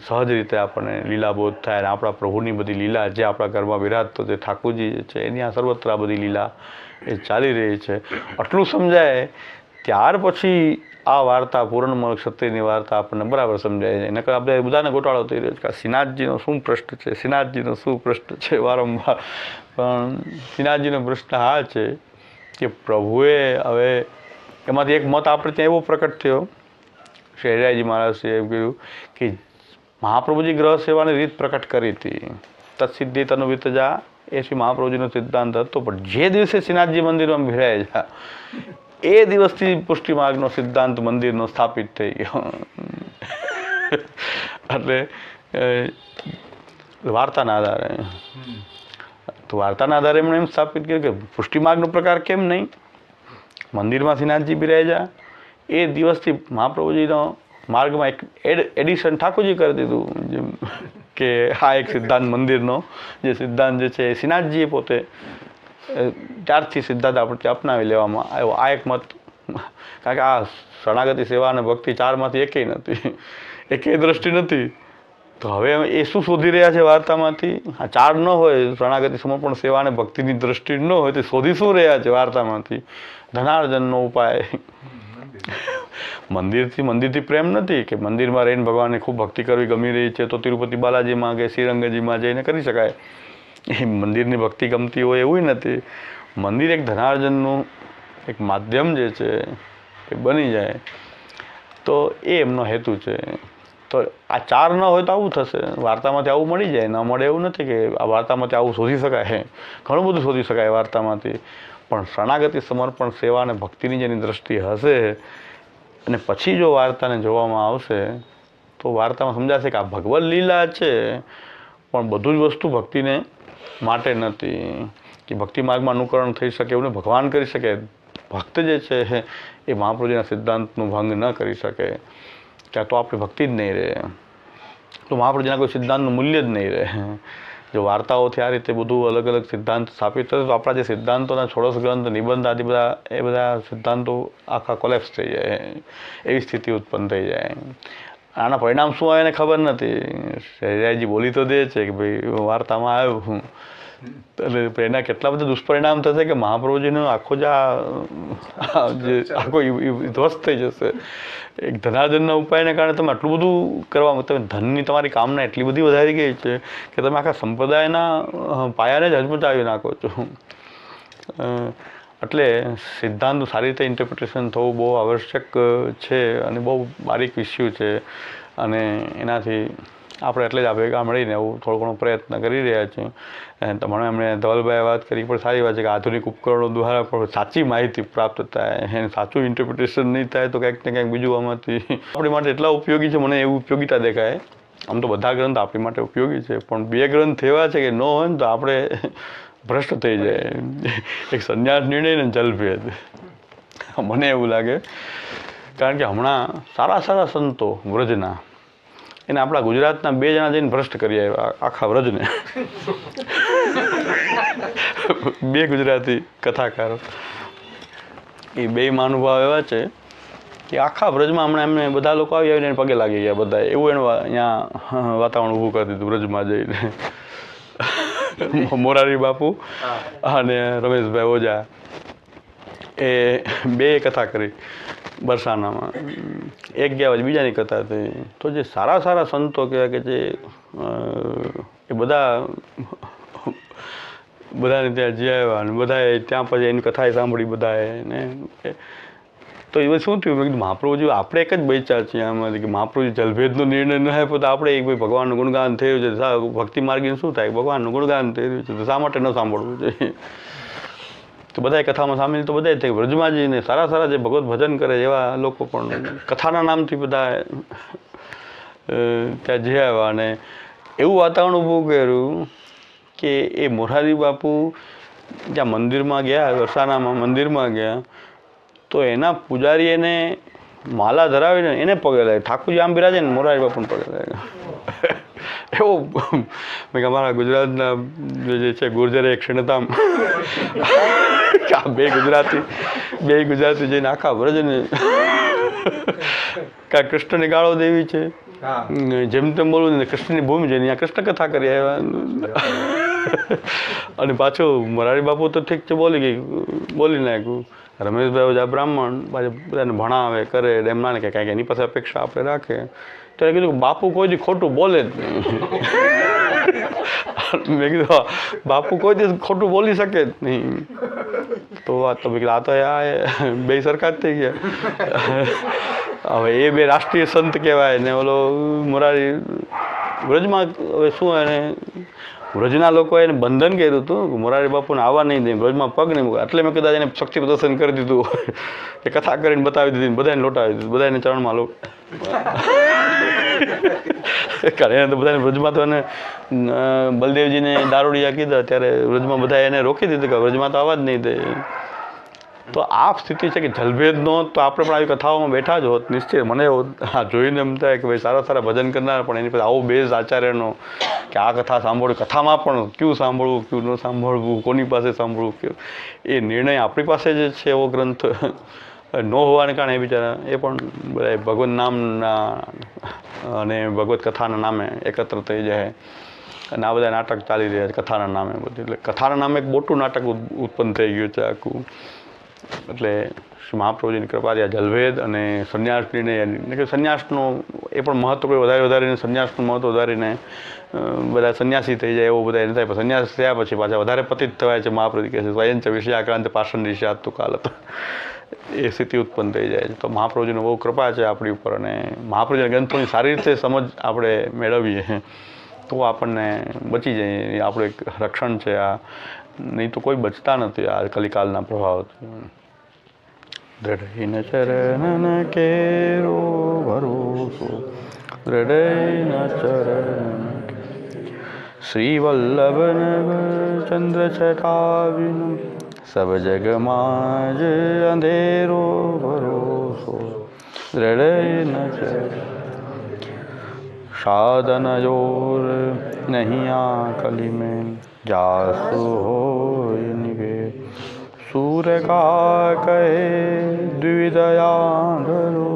સહજ રીતે આપણને લીલાબોધ થાય. અને આપણા પ્રભુની બધી લીલા જે આપણા ઘરમાં વિરાજતો જે ઠાકોરજી છે એની આ સર્વત્ર બધી લીલા એ ચાલી રહી છે. આટલું સમજાય ત્યાર પછી આ વાર્તા પૂર્ણમ ક્ષત્રિયની વાર્તા આપણને બરાબર સમજાય છે. નકર આપણે બધાને ગોટાળો થઈ રહ્યો છે કે શ્રીનાથજીનો શું પ્રશ્ન છે, શ્રીનાથજીનો શું પ્રશ્ન છે વારંવાર. પણ શ્રીનાથજીનો પ્રશ્ન આ છે કે પ્રભુએ હવે એમાંથી એક મત આપણે ત્યાં એવો પ્રકટ થયો, શ્રી હરિરાયજી મહારાજે એમ કહ્યું કે મહાપ્રભુજી ગ્રહ સેવાની રીત પ્રકટ કરી હતી, તત્સિદ્ધિ તનુવિતજા એ શ્રી મહાપ્રભુજીનો સિદ્ધાંત હતો. પણ જે દિવસે શ્રીનાથજી મંદિરમાં ભેળાયા એ દિવસથી પુષ્ટિ માર્ગનો સિદ્ધાંત મંદિરનો સ્થાપિત થઈ ગયો. એટલે વાર્તાના આધારે, તો વાર્તાના આધારે એમણે એમ સ્થાપિત કર્યું કે પુષ્ટિ માર્ગનો પ્રકાર કેમ નહીં, મંદિરમાં શ્રીનાથજી બિરાજ્યા એ દિવસથી મહાપ્રભુજીનો માર્ગમાં એક એડિશન ઠાકોરજી કરી દીધું જેમ કે આ એક સિદ્ધાંત મંદિરનો જે સિદ્ધાંત જે છે એ શ્રીનાથજીએ પોતે ત્યારથી સિદ્ધાંત આપણે અપનાવી લેવામાં આવ્યો. આ એક મત, કારણ કે આ શરણાગતિ, સેવા અને ભક્તિ ચારમાંથી એકેય નથી, એકેય દ્રષ્ટિ નથી. તો હવે એ શું શોધી રહ્યા છે વાર્તામાંથી? આ ચાર ન હોય, શરણાગતિ, સમર્પણ, સેવા અને ભક્તિની દ્રષ્ટિ ન હોય તો શોધી શું રહ્યા છે વાર્તામાંથી? ધનાર્જનનો ઉપાય. મંદિરથી પ્રેમ નથી કે મંદિરમાં રહીને ભગવાનને ખૂબ ભક્તિ કરવી ગમી રહી છે તો તિરુપતિ બાલાજીમાં કે શ્રીરંગજીમાં જઈને કરી શકાય. એ મંદિરની ભક્તિ ગમતી હોય એવું નથી. મંદિર એક ધનાર્જનનું એક માધ્યમ જે છે એ બની જાય, તો એ એમનો હેતુ છે. તો આ ચાર ન હોય તો આવું થશે, વાર્તામાંથી આવું મળી જાય, ન મળે એવું નથી કે આ વાર્તામાંથી આવું શોધી શકાય. ઘણું બધું શોધી શકાય વાર્તામાંથી. પણ શરણાગતિ, સમર્પણ, સેવા અને ભક્તિની જેની દ્રષ્ટિ હશે અને પછી જો વાર્તાને જોવામાં આવશે તો વાર્તામાં સમજાશે કે આ ભગવદ લીલા છે, પણ બધું જ વસ્તુ ભક્તિને માટે નથી કે ભક્તિ માર્ગમાં અનુકરણ થઈ શકે એવું ભગવાન કરી શકે. ભક્ત જે છે એ મહાપ્રભુજીના સિદ્ધાંતનું ભંગ ન કરી શકે, ત્યાં તો આપણી ભક્તિ જ નહીં રહે, તો મહાપ્રભુજીના કોઈ સિદ્ધાંતનું મૂલ્ય જ નહીં રહે. જો વાર્તાઓથી આ રીતે બધું અલગ અલગ સિદ્ધાંત સ્થાપિત થશે તો આપણા જે સિદ્ધાંતોના છોડસ ગ્રંથ, નિબંધ આદિ બધા એ બધા સિદ્ધાંતો આખા કોલેપ્સ થઈ જાય, એવી સ્થિતિ ઉત્પન્ન થઈ જાય. આના પરિણામ શું આવે એને ખબર નથી. હરિરાયજી બોલી તો દે છે કે ભાઈ વાર્તામાં આવ્યું એટલે એના કેટલા બધા દુષ્પરિણામ થશે કે મહાપ્રભુજીનો આખો જે આખો ધ્વસ્ત થઈ જશે. એક ધનાર્જનના ઉપાયને કારણે તમે આટલું બધું કરવા, તમે ધનની તમારી કામના એટલી બધી વધારી ગઈ છે કે તમે આખા સંપ્રદાયના પાયાને જ હચમચાવી નાખો છો. એટલે સિદ્ધાંતનું સારી રીતે ઇન્ટરપ્રિટેશન થવું બહુ આવશ્યક છે અને બહુ બારીક ઇસ્યુ છે. અને એનાથી આપણે એટલે જ આ ભેગા મળીને એવું થોડો ઘણો પ્રયત્ન કરી રહ્યા છીએ. તમારે એમણે ધવલભાઈએ વાત કરી પણ સારી વાત છે કે આધુનિક ઉપકરણો દ્વારા પણ સાચી માહિતી પ્રાપ્ત થાય, એને સાચું ઇન્ટરપ્રિટેશન નહીં થાય તો ક્યાંક ને ક્યાંક બીજું આમાંથી આપણી માટે એટલા ઉપયોગી છે. મને એવું ઉપયોગિતા દેખાય. આમ તો બધા ગ્રંથ આપણી માટે ઉપયોગી છે, પણ 2 ગ્રંથ એવા છે કે ન હોય ને તો આપણે ભ્રષ્ટ થઈ જાય. એક સંન્યાસ નિર્ણય ને જલભેદ. મને એવું લાગે, કારણ કે હમણાં સારા સારા સંતો વ્રજના, એને આપણા ગુજરાતના 2 જણા જઈને ભ્રષ્ટ કરી આવ્યા આખા વ્રજને. 2 ગુજરાતી કથાકારો. એ 2 મહાનુભાવ એવા છે કે આખા વ્રજમાં હમણાં એમને બધા લોકો આવીને એને પગે લાગી ગયા બધા. એવું એને અહીંયા વાતાવરણ ઊભું કરી દીધું વ્રજમાં જઈને. મોરારી બાપુ અને રમેશભાઈ ઓઝા એ 2 કથા કરી બરસાનામાં. એક ગયા પછી બીજાની કથા થઈ. તો જે સારા સારા સંતો કહેવાય કે જે એ બધાને ત્યાં જઈ આવ્યા અને બધાએ ત્યાં પછી એની કથાએ સાંભળી બધાએ ને. તો એ શું થયું, મેં કીધું મહાપ્રભુજી આપણે એક જ બચ્યા છીએ આમાંથી કે મહાપ્રભુજી જલભેદનો નિર્ણય ન આપ્યો તો આપણે એક ભાઈ ભગવાનનું ગુણગાન થયું છે, ભક્તિ માર્ગીને શું થાય, ભગવાનનું ગુણગાન થઈ રહ્યું છે, તો શા માટે ન સાંભળવું જોઈએ. તો બધાએ કથામાં સામેલ તો બધાએ થાય. વ્રજમાં જઈને સારા સારા જે ભગવત ભજન કરે એવા લોકો પણ કથાના નામથી બધા ત્યાં જઈ આવ્યા અને એવું વાતાવરણ ઊભું કર્યું કે એ મોરારી બાપુ જ્યાં મંદિરમાં ગયા, વરસાનામાં મંદિરમાં ગયા, તો એના પૂજારી એને માલા ધરાવીને એને પગે લાગે. ઠાકોરજી આમ બિરાજે ને મોરારી બાપુને પગે લાગે. એવો મેં અમારા ગુજરાતના જે છે ગુર્જરે ક્ષણતામ આ 2 ગુજરાતી જઈને આખા વ્રજને કાં કૃષ્ણની ગાળો દેવી છે, જેમ તેમ બોલવું ને કૃષ્ણની ભૂમિ છે, ત્યાં કૃષ્ણ કથા કરી આવ્યા. અને પાછું મોરારી બાપુ તો ઠીક છે બોલી નાખ્યું. રમેશભાઈ ઓઝા બ્રાહ્મણ પાછું બધાને ભણાવે કરે એમના ને કે કાંઈક એની પાસે અપેક્ષા આપણે રાખે. તો એ કીધું બાપુ કોઈ દી ખોટું બોલે જ નહીં. મેં કીધું બાપુ કોઈ દિવસ ખોટું બોલી શકે જ નહીં. તો આ તો આ તો આ 2 સરખા જ થઈ ગયા. હવે એ 2 રાષ્ટ્રીય સંત કહેવાય ને ઓલો મોરારી વ્રજમાં. હવે શું એને વ્રજના લોકોએ એને બંધન કર્યું હતું મોરારી બાપુને આવવા નહીં દે, વ્રજમાં પગ નહીં મૂકે. એટલે મેં કદાચ એને શક્તિ પ્રદર્શન કરી દીધું એ કથા કરીને બતાવી દીધી, બધાને લોટાવી દીધું, બધાને ચરણમાં લોટ. કારણ એને તો બધાને વ્રજમાં તો એને બલદેવજીને દારૂડિયા કીધા ત્યારે વ્રજમાં બધા એને રોકી દીધું કે વ્રજમાં તો આવવા જ નહીં દે. તો આ સ્થિતિ છે કે જલભેદનો તો આપણે પણ આવી કથાઓમાં બેઠા જ હોત નિશ્ચિત. મને જોઈને એમ થાય કે ભાઈ સારા સારા ભજન કરનાર પણ એની પાસે આવો બેઝ આચાર્યનો કે આ કથા સાંભળવું, કથામાં પણ ક્યું સાંભળવું ક્યું ન સાંભળવું, કોની પાસે સાંભળવું કયું, એ નિર્ણય આપણી પાસે જે છે એવો ગ્રંથ ન હોવાને કારણે એ બિચારા એ પણ બધા ભગવત નામના અને ભગવત કથાના નામે એકત્ર થઈ જાય અને આ બધા નાટક ચાલી રહ્યા છે કથાના નામે બધું. એટલે કથાના નામે એક મોટું નાટક ઉત્પન્ન થઈ ગયું છે આખું. એટલે શ્રી મહાપ્રભુજીની કૃપાથી આ જલભેદ અને સંન્યાસ નિર્ણય કે સંન્યાસનો એ પણ મહત્વ વધારીને સંન્યાસનું મહત્વ વધારીને બધા સંન્યાસી થઈ જાય એવો બધા એને થાય. સંન્યાસ થયા પછી પાછા વધારે પતિત થવાય છે. મહાપ્રભુ કહે છે સ્વયં ચ વિષયાક્રાંત પાષણ ઋષિયાતું કાલત, એ સ્થિતિ ઉત્પન્ન થઈ જાય છે. તો મહાપ્રભુજીનો બહુ કૃપા છે આપણી ઉપર અને મહાપ્રભુજીના ગ્રંથોની સારી રીતે સમજ આપણે મેળવીએ તો આપણને બચી જાય. આપણું એક રક્ષણ છે આ, નહીં તો કોઈ બચતા નથી આ કલિકાલના પ્રભાવથી. દ્રઢૈન ચરણ કેરો ભરોસો, દ્રઢૈન ચરણ શ્રી વલ્લભ ચંદ્ર છટાવિન સબ જગમાં જ અંધેરો ભરોસો, દ્રઢૈન ચરણ સાધન જોર નહીં આ કલી મેં જાસુ હોય નિવેદ, सूर का कहे द्विदयाधरो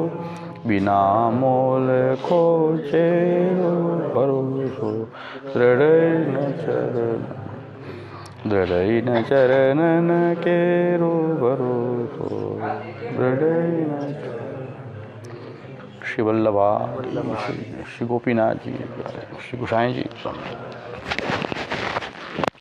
बिना मोल खोचे भरोસો, દ્રઢ ન ચરણ દૃઢૈન ચરણન કેરો ભરોસો દૃઢૈન શ્રી વલ્લભા શ્રી ગોપીનાથજી શ્રી ગુસાઈજી